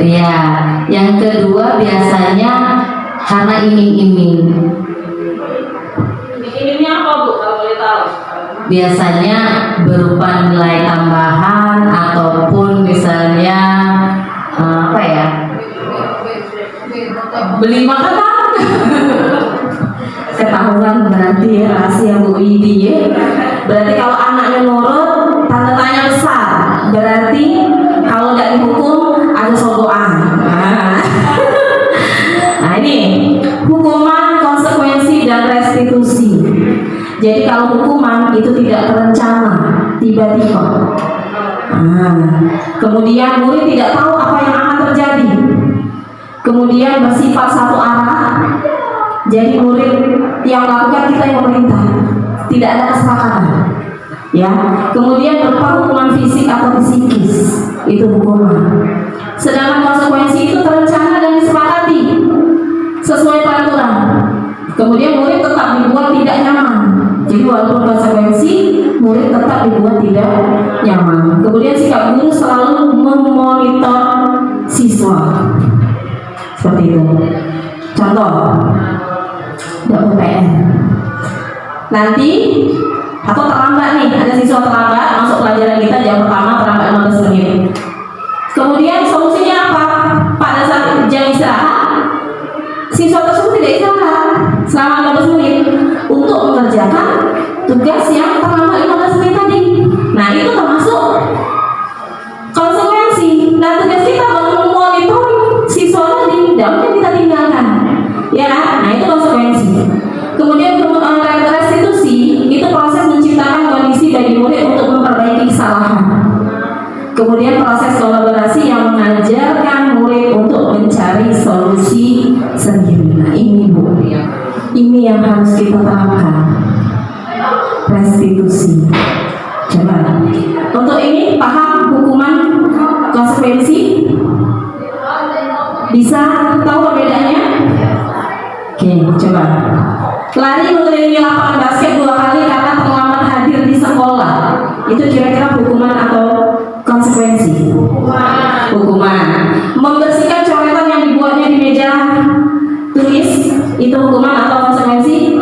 [SPEAKER 4] Ya, yang kedua biasanya karena iming-iming.
[SPEAKER 3] Iming-imingnya apa Bu? Kalau boleh tahu?
[SPEAKER 4] Biasanya berupa nilai tambahan ataupun misalnya apa ya?
[SPEAKER 3] Beli makanan. Ketahuan berarti ya, rahasia Bu Widi ya. Berarti kalau anaknya nurut, tanda tanya besar. Berarti kalau nggak dihukum ada sogokan. Nah ini hukuman, konsekuensi dan restitusi. Jadi kalau hukuman itu tidak terencana, tiba-tiba. Kemudian murid tidak tahu apa yang akan terjadi. Kemudian bersifat satu arah. Jadi murid yang melakukan kita yang memerintah, tidak ada kesepakatan. Ya, kemudian berupa hukuman fisik atau psikis, itu hukuman. Sedangkan konsekuensi itu terencana dan disepakati sesuai peraturan. Kemudian murid tetap dibuat tidak nyaman. Jadi walaupun konsekuensi, murid tetap dibuat tidak nyaman. Kemudian sikap guru selalu memonitor siswa. Seperti itu. Contoh, UPN. Nanti atau terlambat nih, ada siswa terlambat masuk pelajaran kita jam pertama, terlambat 15 menit. Kemudian solusinya apa? Pada saat jam istirahat, siswa tersebut tidak istirahat selama 15 menit untuk mengerjakan tugas yang terlambat 15 menit tadi. Nah itu termasuk konsekuensi. Nah tugas kita memonitoring siswa tadi, tidak mungkin kita tinggalkan. Ya, nah itu konsekuensi. Kemudian restitusi itu proses menciptakan kondisi bagi murid untuk memperbaiki kesalahan. Kemudian proses kolaborasi yang mengajarkan murid untuk mencari solusi sendiri. Nah ini Bu, ini yang harus kita terapkan. Restitusi. Coba. Untuk ini paham hukuman Bisa tahu perbedaannya? Oke, coba. Lari mengelilingi lapangan basket 2 kali karena terlambat hadir di sekolah. Itu kira-kira hukuman atau konsekuensi? Hukuman. Membersihkan coretan yang dibuatnya di meja tulis, itu hukuman atau konsekuensi?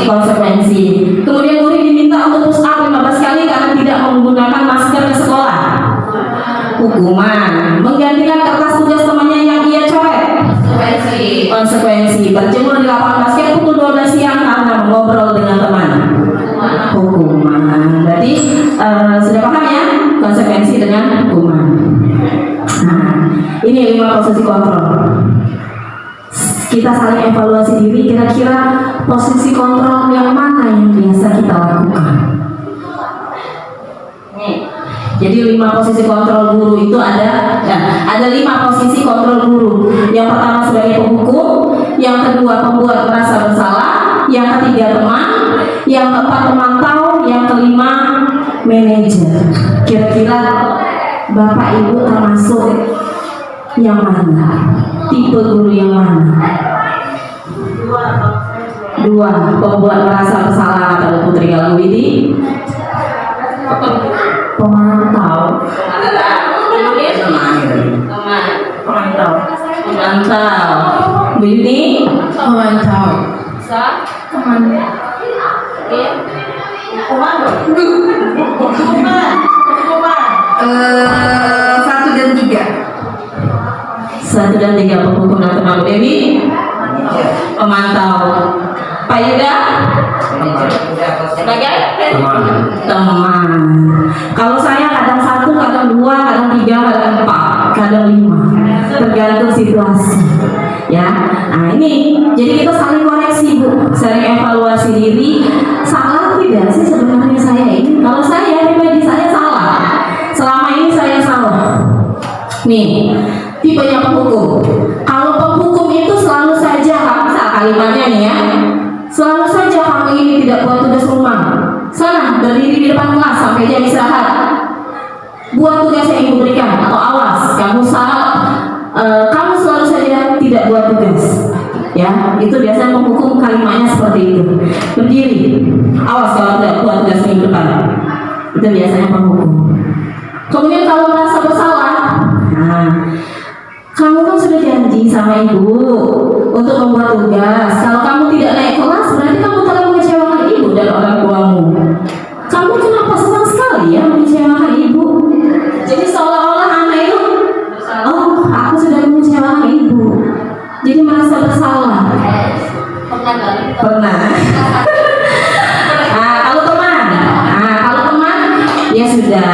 [SPEAKER 3] Konsekuensi. Kemudian guru diminta untuk push up 15 kali karena tidak menggunakan masker ke sekolah. Hukuman. Menggantikan kertas tugas temannya yang ia coret. Konsekuensi. Berjemur di lapangan basket pukul 12 siang karena mengobrol dengan teman. Hukuman. Berarti sudah paham ya konsekuensi dengan hukuman. Nah, ini 5 posisi kontrol. Kita saling evaluasi diri, kira-kira posisi kontrol yang mana yang biasa kita lakukan. Jadi 5 posisi kontrol guru itu ada 5 posisi kontrol guru. Yang pertama sebagai penghukum, yang kedua pembuat merasa bersalah, yang ketiga teman, yang keempat pemantau, yang kelima manajer. Kira-kira Bapak Ibu termasuk yang mana? Tipe guru yang mana? 2, pembuat merasa bersalah atau Putri Galawidi. Pemantau. Pemantau. Bu Yuni? Pemantau.
[SPEAKER 1] Satu dan tiga.
[SPEAKER 3] 1 dan 3 penghukum dan teman. Bu Dewi? Pemantau. Pak Yuda? Sebagai teman. Kalau saya kadang 1, kadang 2, kadang 3, kadang 4, kadang 5, tergantung situasi. Ya, nah ini jadi kita saling koreksi Bu, saling evaluasi diri. Salah tidak sih sebenarnya saya ini? Kalau saya pribadi saya salah. Selama ini saya salah. Nih, tipenya penghukum. Kalau penghukum itu selalu saja, kalimatnya nih ya. Selalu saja kamu ini tidak buat tugas rumah. Sana berdiri di depan kelas sampai jam istirahat. Buat tugas yang ibu berikan atau awas kamu kamu selalu saja tidak buat tugas. Ya, itu biasanya menghukum kalimatnya seperti itu. Berdiri, awas kalau tidak buat tugas minggu depan. Itu biasanya penghukum. Kemudian kalau merasa bersalah, kamu kan sudah janji sama ibu untuk membuat tugas. Kalau kamu tidak naik kelas, berarti kamu telah mengecewakan ibu dan orang tuamu. Kamu kenapa senang sekali ya mengecewakan ibu? Jadi seolah-olah anak itu, oh aku sudah mengecewakan ibu, jadi merasa bersalah. Pernah. Kalau teman, ya sudah.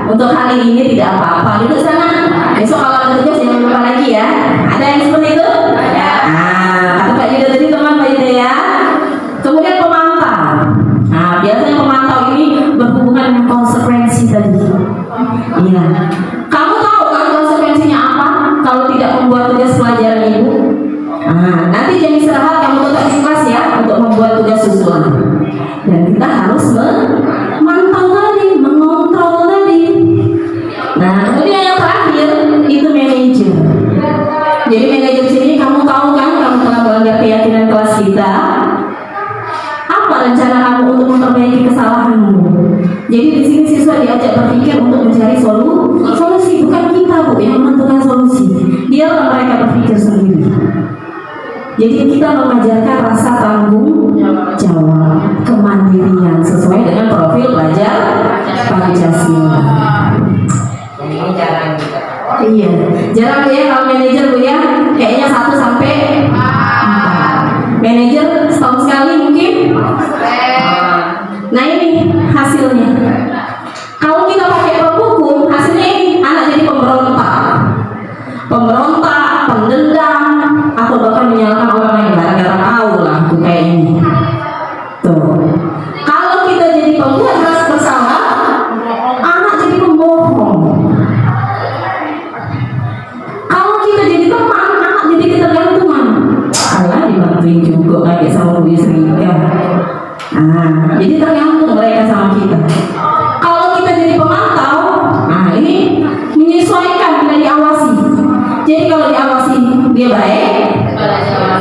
[SPEAKER 3] Untuk hari ini tidak apa-apa. Duduk sana. Besok kalau ada tugas jangan lupa lagi ya. Ada yang seperti itu? Ada. Kata Pak Yuda tadi teman Pak Yuda ya. Kemudian pemantau. Biasanya pemantau ini berhubungan dengan konsekuensi tadi. Iya. Kamu tahu kan konsekuensinya apa kalau tidak membuat tugas pelajaran ibu? Nanti jam istirahat kamu tetap di kelas ya untuk membuat tugas susulan. Dan kita harus memantau tadi, mengontrol tadi. Nah, kemudian yang terakhir itu manajer. Jadi manajer sini kamu tahu kan, kamu telah melanggar keyakinan kelas kita. Apa rencana kamu untuk memperbaiki kesalahanmu? Jadi di sini siswa diajak berpikir untuk mencari solusi, bukan kita Bu yang menentukan solusi. Biarlah mereka berpikir sendiri. Jadi kita mengajarkan rasa tanggung jawab, kemandirian sesuai dengan profil pelajar Pancasila.
[SPEAKER 5] Ini jarang kita.
[SPEAKER 3] Iya, jarang Bu ya kalau manajer Bu ya, kayaknya 1 sampai 4. Manajer setahun sekali mungkin. Nah ini hasilnya. Kalau kita pakai penghukum, hasilnya ini anak jadi pemberontak, pendendam, atau bahkan menyalahkan orang lain gara-gara tahu lah aku kayak ini. Tuh. Kalau kita jadi pembuat rasa bersalah, anak jadi pembohong. Kalau kita jadi teman, anak jadi ketergantungan. Alah dibantuin juga kayak sama Bu Yusrika. Jadi tergantung mereka sama kita. Kalau kita jadi pemantau, ini menyesuaikan, kita diawasi. Jadi kalau diawasi dia baik.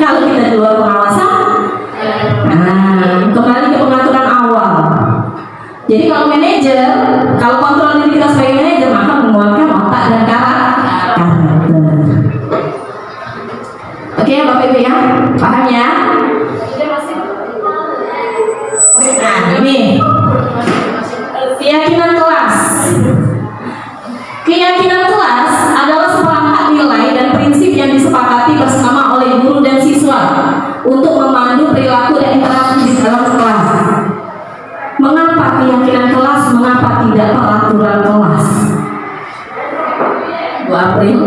[SPEAKER 3] Kalau kita di luar pengawasan, kembali ke pengaturan awal. Jadi kalau manajer, kalau kontrol diri kita sebagai manajer, maka menguatkan otak dan karakter. Oke ya Bapak Ibu ya, paham ya? Nah ini keyakinan kelas. Keyakinan kelas adalah seperangkat nilai dan prinsip yang disepakati bersama oleh guru dan siswa untuk memandu perilaku dan interaksi di dalam kelas. Mengapa keyakinan kelas? Mengapa tidak peraturan kelas? Bu April.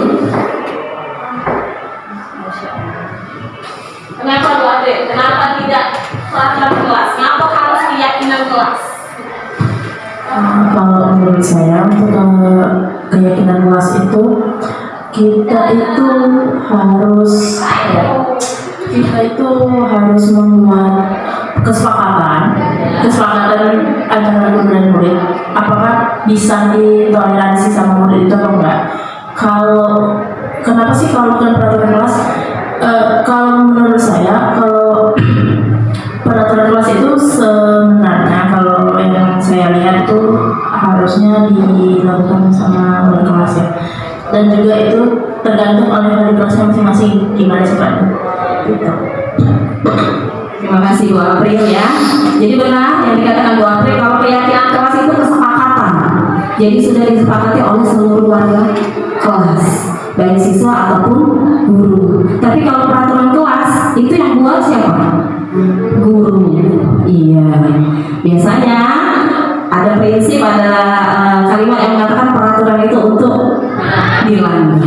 [SPEAKER 3] Kenapa Bu April? Kenapa tidak peraturan kelas? Kenapa harus keyakinan kelas?
[SPEAKER 1] Kalau menurut saya untuk keyakinan kelas itu kita itu harus membuat kesepakatan antara guru dan murid. Apakah bisa ditoleransi sama murid itu atau enggak? Kenapa sih kalau bukan peraturan kelas? Kalau menurut saya, kalau peraturan kelas itu sebenarnya kalau yang saya lihat itu harusnya dilakukan sama wali kelas ya, dan juga itu tergantung oleh wali kelasnya masing-masing gimana sih Pak? Gitu.
[SPEAKER 3] Terima kasih Bu April ya. Jadi benar yang dikatakan Bu April, kalau keyakinan kelas itu kesepakatan. Jadi sudah disepakati oleh seluruh warga kelas, baik siswa ataupun guru. Tapi kalau peraturan kelas itu yang buat siapa? Gurunya. Iya. Biasanya ada prinsip, ada kalimat yang mengatakan peraturan itu untuk dilanggar.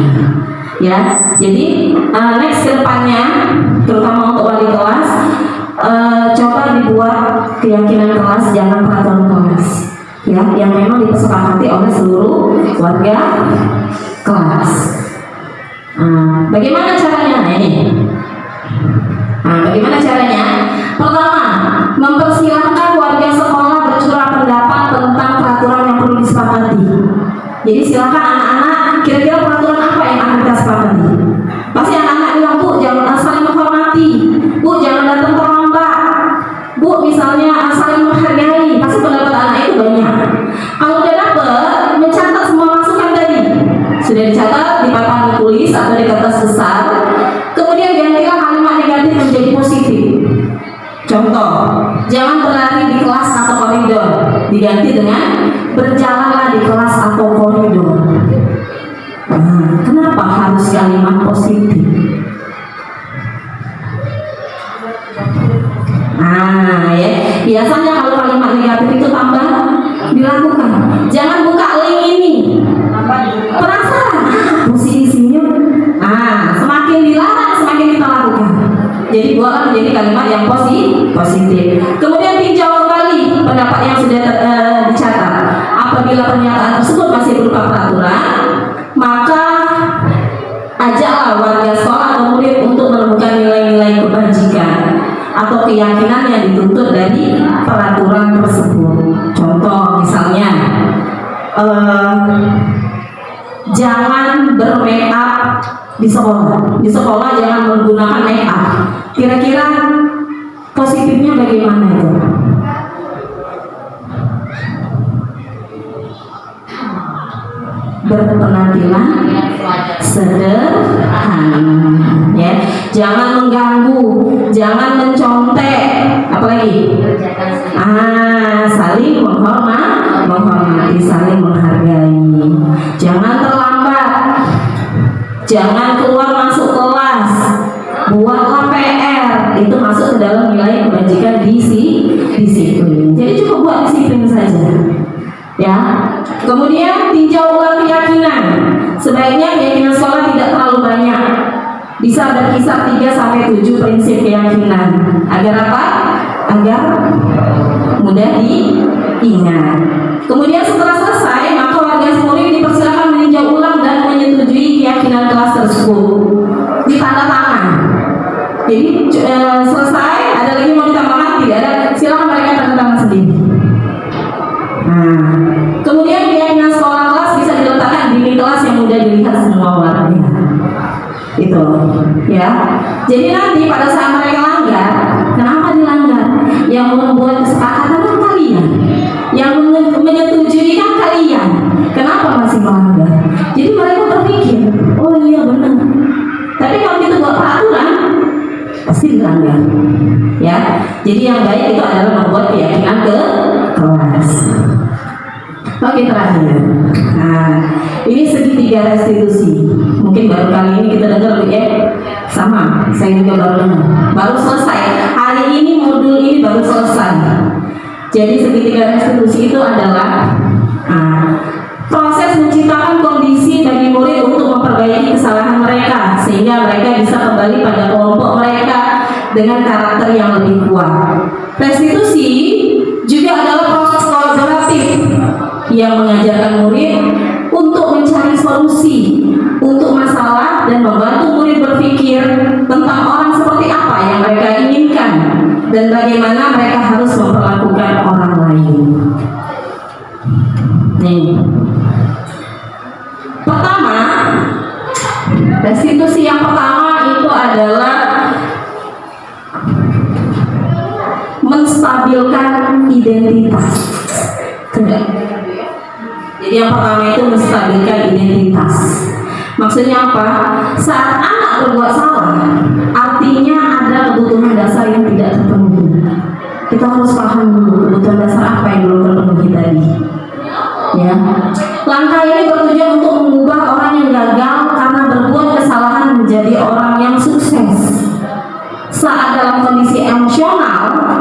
[SPEAKER 3] Ya. Jadi next ke depannya, terutama untuk wali kelas, coba dibuat keyakinan kelas, jangan peraturan kelas. Ya, yang memang disepakati oleh seluruh warga kelas. Bagaimana caranya? Bagaimana caranya? Pertama, mempersilahkan warga sekolah bercurah pendapat tentang peraturan yang perlu disepakati. Jadi silakan anak-anak, kira-kira peraturan apa yang akan kita sepakati? Pasti anak-anak bilang, Bu, jangan saling menghormati, Bu, jangan datang terlambat, Bu, misalnya saling menghargai. Pasti pendapat anak itu banyak. Kalau udah dapat, mencatat semua masukan tadi. Sudah dicatat di papan tulis atau di kertas besar. Kemudian gantilah kalimat negatif menjadi positif. Contoh, jangan berlari di kelas atau koridor, diganti dengan berjalanlah di kelas atau koridor. Kenapa harus kalimat positif? Ya, biasanya kalau kalimat negatif itu tambah dilakukan. Jangan buka link ini. Penasaran? Isinya. Semakin dilarang, semakin kita lakukan. Jadi buatlah menjadi kalimat yang positif. Kemudian tinjau kembali pendapat yang sudah dicatat. Apabila pernyataan tersebut masih berupa peraturan, maka ajaklah warga sekolah atau murid untuk menemukan nilai-nilai kebajikan atau keyakinan yang dituntut dari peraturan tersebut. Contoh misalnya, jangan bermake up di sekolah. Di sekolah jangan menggunakan make up. Kira-kira positifnya bagaimana itu? Berpenampilan sederhana, ya. Jangan mengganggu, jangan mencontek, apalagi saling menghormati, saling menghargai. Jangan terlambat, jangan keluar masuk kelas, buatlah PR. Itu masuk ke dalam nilai kebajikan disiplin. Jadi cukup buat disiplin saja, ya. Kemudian tinjau ulang keyakinan. Sebaiknya keyakinan sekolah tidak terlalu banyak. Bisa berkisar 3-7 prinsip keyakinan. Agar apa? Agar mudah diingat. Kemudian setelah selesai, maka warga murid dipersilakan meninjau ulang dan menyetujui keyakinan kelas tersebut. Ditanda tangan. Jadi selesai, ada lagi mau ditambahkan? Tidak ada. Silakan mereka tanda tangan sendiri. Kemudian keyakinan sekolah kelas bisa diletakkan di kelas yang mudah dilihat semua warga. Itu gitu ya. Jadi nanti pada saat mereka langgar, kenapa dilanggar? Yang membuat kesepakatan kan kalian, yang menyetujui kan kalian, kenapa masih melanggar? Jadi mereka berpikir, oh iya benar, tapi kalau kita buat peraturan pasti dilanggar ya. Jadi yang baik itu adalah membuat keyakinan ke kelas. Oke, terakhir. Nah, ini segitiga restitusi. Mungkin baru kali ini kita dengar sama. Saya juga baru dengar. Baru selesai. Hari ini modul ini baru selesai. Jadi segitiga restitusi itu adalah proses menciptakan kondisi bagi murid untuk memperbaiki kesalahan mereka sehingga mereka bisa kembali pada kelompok mereka dengan karakter yang lebih kuat. Restitusi juga adalah proses kolaboratif yang mengajarkan murid untuk mencari solusi untuk masalah dan membantu murid berpikir tentang orang seperti apa yang mereka inginkan dan bagaimana mereka harus memperlakukan orang lain. Nih. Pertama, restitusi yang pertama itu adalah menstabilkan identitas. Jadi yang pertama itu menstabilkan identitas. Maksudnya apa? Saat anak berbuat salah, artinya ada kebutuhan dasar yang tidak terpenuhi. Kita harus paham dulu kebutuhan dasar apa yang belum terpenuhi tadi. Ya. Langkah ini bertujuan untuk mengubah orang yang gagal karena berbuat kesalahan menjadi orang yang sukses. Saat dalam kondisi emosional,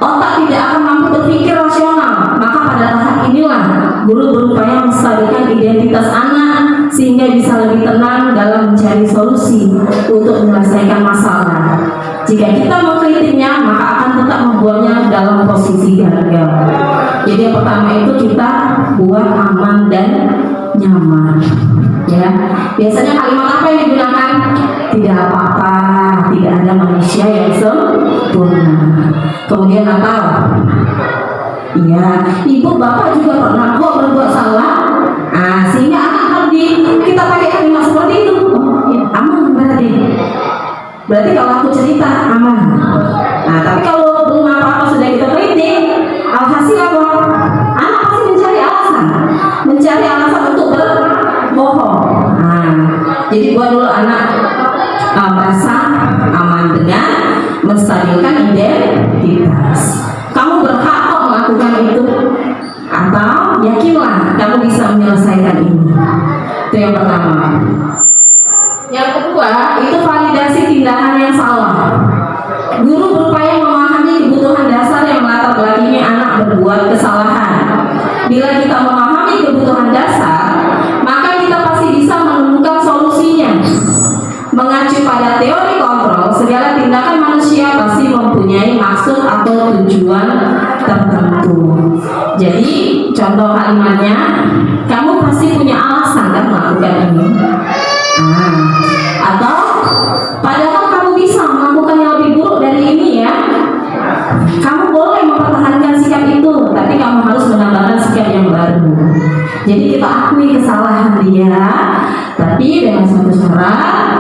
[SPEAKER 3] otak tidak akan mampu berpikir rasional. Maka pada tahap inilah guru berupaya menstabilkan identitas anak sehingga bisa lebih tenang dalam mencari solusi untuk menyelesaikan masalah. Jika kita mengkritiknya, maka akan tetap membuatnya dalam posisi gagal. Jadi yang pertama itu kita buat aman dan nyaman. Ya, biasanya kalimat apa yang digunakan? Tidak apa-apa, tidak ada manusia yang sempurna. Kemudian apa? Iya, ibu bapak juga pernah kok berbuat salah. Sehingga anak kita pakai kalimat seperti itu. Oh, ya, aman berarti. Berarti kalau aku cerita aman. Tapi kalau belum apa-apa sudah kita kritik, alhasil apa? Anak pasti mencari alasan untuk berbohong. Jadi buat dulu anak merasa aman dengan menstabilkan identitas. Kamu berhak kok melakukan itu, atau yakinlah kamu bisa menyelesaikan ini. Itu yang pertama. Yang kedua, itu validasi tindakan yang salah. Guru berupaya memahami kebutuhan dasar yang melatar belakangi anak berbuat kesalahan. Bila kita memahami kebutuhan dasar, maka kita pasti bisa menemukan solusinya. Mengacu pada teori kontrol, segala tindakan manusia pasti mempunyai maksud atau tujuan tertentu. Jadi, contoh kalimatnya, kamu pasti punya alasan kan melakukan ini. Atau padahal kamu bisa melakukan yang lebih buruk dari ini ya. Kamu boleh mempertahankan sikap itu, tapi kamu harus menambahkan sikap yang baru. Jadi kita akui kesalahan dia, tapi dengan satu syarat,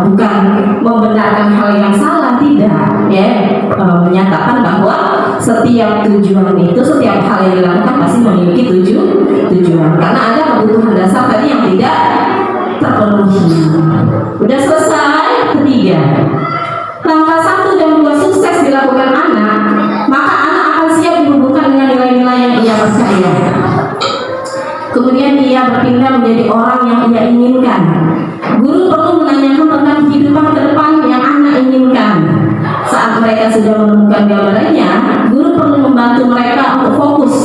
[SPEAKER 3] bukan membenarkan hal yang salah, tidak ya, menyatakan bahwa setiap tujuan itu, setiap hal yang dilakukan pasti memiliki tujuan, karena ada kebutuhan dasar tadi yang tidak terpenuhi. Udah selesai. Ketiga, langkah 1 dan 2 sukses dilakukan anak, maka anak akan siap dihubungkan dengan nilai-nilai yang ia percaya. Kemudian ia berpindah menjadi orang yang ia inginkan. Guru perlu menanyakan tentang kehidupan ke depan yang anak inginkan. Saat mereka sudah menemukan gambarannya, guru perlu membantu mereka untuk fokus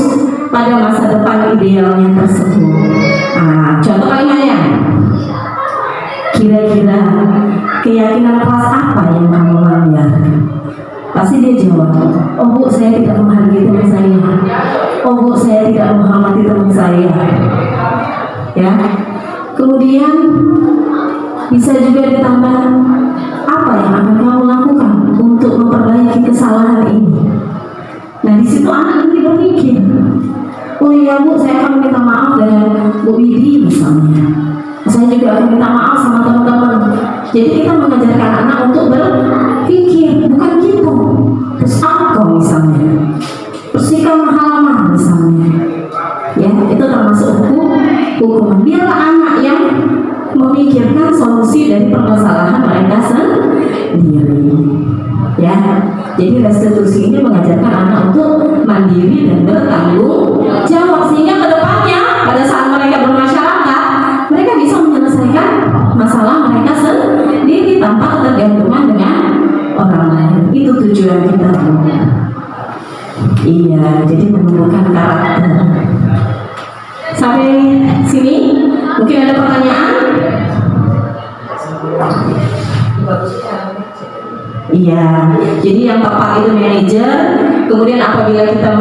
[SPEAKER 3] pada masa depan idealnya tersebut. Contoh kalimatnya, kira-kira keyakinan kelas apa yang kamu langgar? Pasti dia jawab, oh bu, saya tidak menghargai teman saya. Oh bu, saya tidak menghormati teman saya. Ya. Kemudian bisa juga ditambah, apa yang akan kamu lakukan untuk memperbaiki kesalahan ini? Nah di situ anak ini berpikir, oh iya bu, saya akan minta maaf dengan Bu Widi misalnya. Saya juga akan minta maaf sama teman-teman. Jadi kita mengajarkan anak untuk berpikir, bukan gitu. Terus engkau misalnya, bersihkan halaman misalnya, ya itu termasuk hukuman. Biarlah anak yang memikirkan solusi dari permasalahan mereka sendiri, ya. Jadi restitusi ini mengajarkan anak untuk mandiri dan bertanggung jawab, sehingga kedepannya pada saat mereka bermasyarakat, mereka bisa menyelesaikan masalah mereka sendiri tanpa ketergantungan dengan orang lain. Itu tujuan kita. Iya, jadi menumbuhkan karakter. Sampai sini mungkin ada pertanyaan? Iya, jadi yang tepat itu manajer. Kemudian apabila kita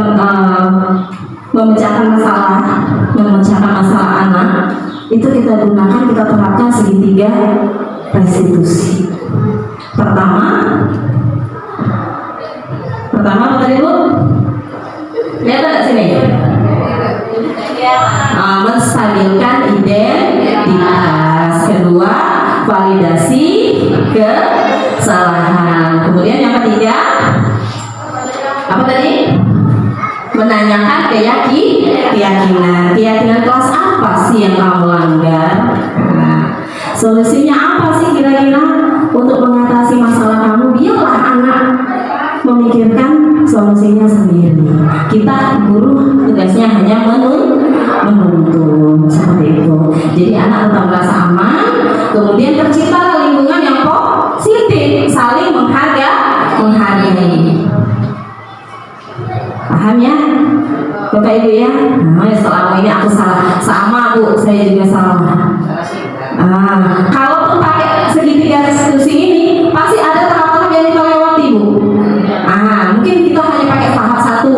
[SPEAKER 3] memecahkan masalah anak, itu kita gunakan, kita terapkan segitiga restitusi. Pertama apa tadi Bu? Lihat nggak sini? Menstabilkan identitas. Kedua, validasi kesalahan. Kemudian yang ketiga, apa tadi? Menanyakan keyakinan. Keyakinan kelas apa sih yang kamu langgar? Nah, solusinya apa sih kira-kira untuk mengatasi masalah kamu? Biarlah anak memikirkan solusinya sendiri. Kita guru tugasnya hanya menuntun seperti itu. Jadi anak tetap merasa aman, kemudian tercipta lingkungan yang positif, saling menghargai. Paham ya, Bapak Ibu ya? Nah, selama ini aku salah, sama Bu, saya juga salah. Kalaupun pakai segitiga restitusi ini, pasti ada tahap-tahap yang kita lewati Bu. Mungkin kita hanya pakai tahap 1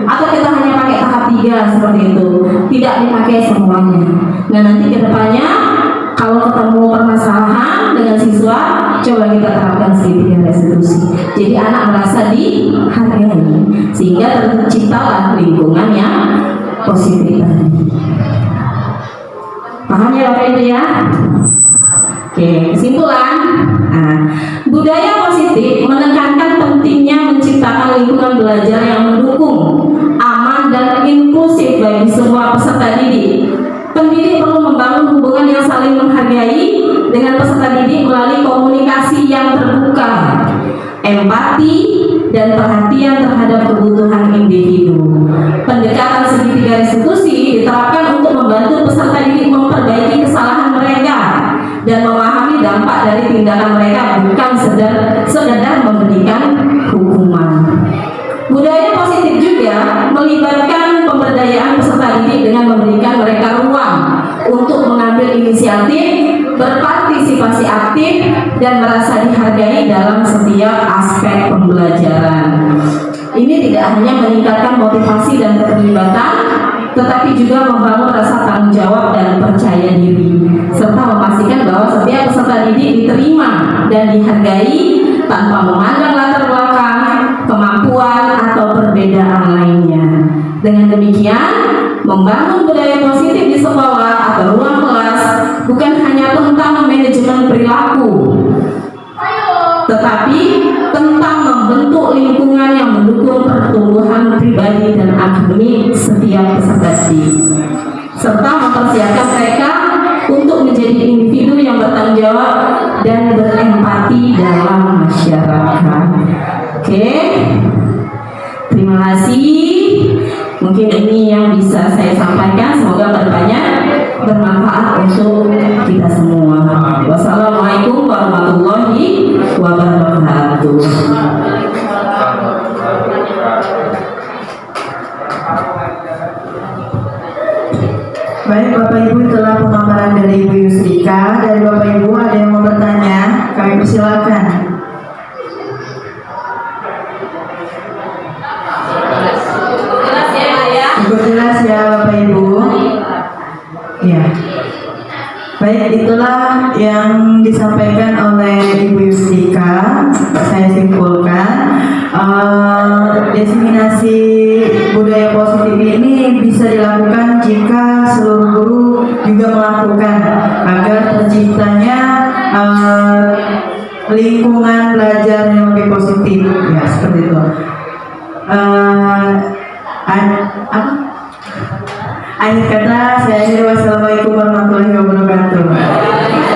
[SPEAKER 3] atau kita hanya pakai tahap 3 seperti itu, tidak dipakai semuanya. Nah nanti kedepannya kalau ketemu permasalahan dengan siswa, coba kita terapkan segitiga restitusi. Jadi anak merasa dihargai, sehingga terciptalah lingkungan yang positif tadi. Paham ya Bapak Ibu ya? Oke, kesimpulan. Budaya positif menekankan pentingnya menciptakan lingkungan belajar yang mendukung, aman dan inklusif bagi semua peserta didik. Pendidik perlu membangun hubungan yang saling menghargai dengan peserta didik melalui komunikasi yang terbuka, empati, dan perhatian terhadap kebutuhan individu. Pendekatan segitiga restitusi diterapkan untuk membantu peserta didik memperbaiki kesalahan mereka dan memahami dampak dari tindakan mereka, bukan sekedar memberikan hukuman. Budaya positif juga melibatkan pemberdayaan peserta didik dengan memberikan mereka ruang untuk mengambil inisiatif, berpartisipasi aktif, dan merasa dihargai dalam setiap aspek pembelajaran. Ini tidak hanya meningkatkan motivasi dan keterlibatan, tetapi juga membangun rasa tanggung jawab dan percaya diri, serta memastikan bahwa setiap peserta didik diterima dan dihargai tanpa memandang latar belakang, kemampuan, atau perbedaan lainnya. Dengan demikian, membangun budaya positif di sekolah atau ruang kelas bukan hanya tentang manajemen perilaku, tetapi tentang membentuk lingkungan yang mendukung pertumbuhan pribadi dan akademik setiap peserta didik, serta mempersiapkan mereka untuk menjadi individu yang bertanggung jawab dan berempati dalam masyarakat. Oke, terima kasih. Mungkin ini yang bisa saya sampaikan. Semoga bermanfaat untuk kita semua. Wassalamualaikum warahmatullahi wabarakatuh.
[SPEAKER 1] Baik Bapak Ibu, itulah pemaparan dari Ibu Yusrika. Dari Bapak Ibu ada yang mau bertanya, kami persilakan. Cukup jelas ya Bapak Ibu. Ya. Baik, itulah yang disampaikan oleh Ibu Yusrika. Saya simpulkan, diseminasi budaya positif ini bisa dilakukan jika seluruh guru juga melakukan agar terciptanya lingkungan belajar yang lebih positif, ya seperti itu. Akhir kata saya akhiri, wassalamualaikum warahmatullahi wabarakatuh.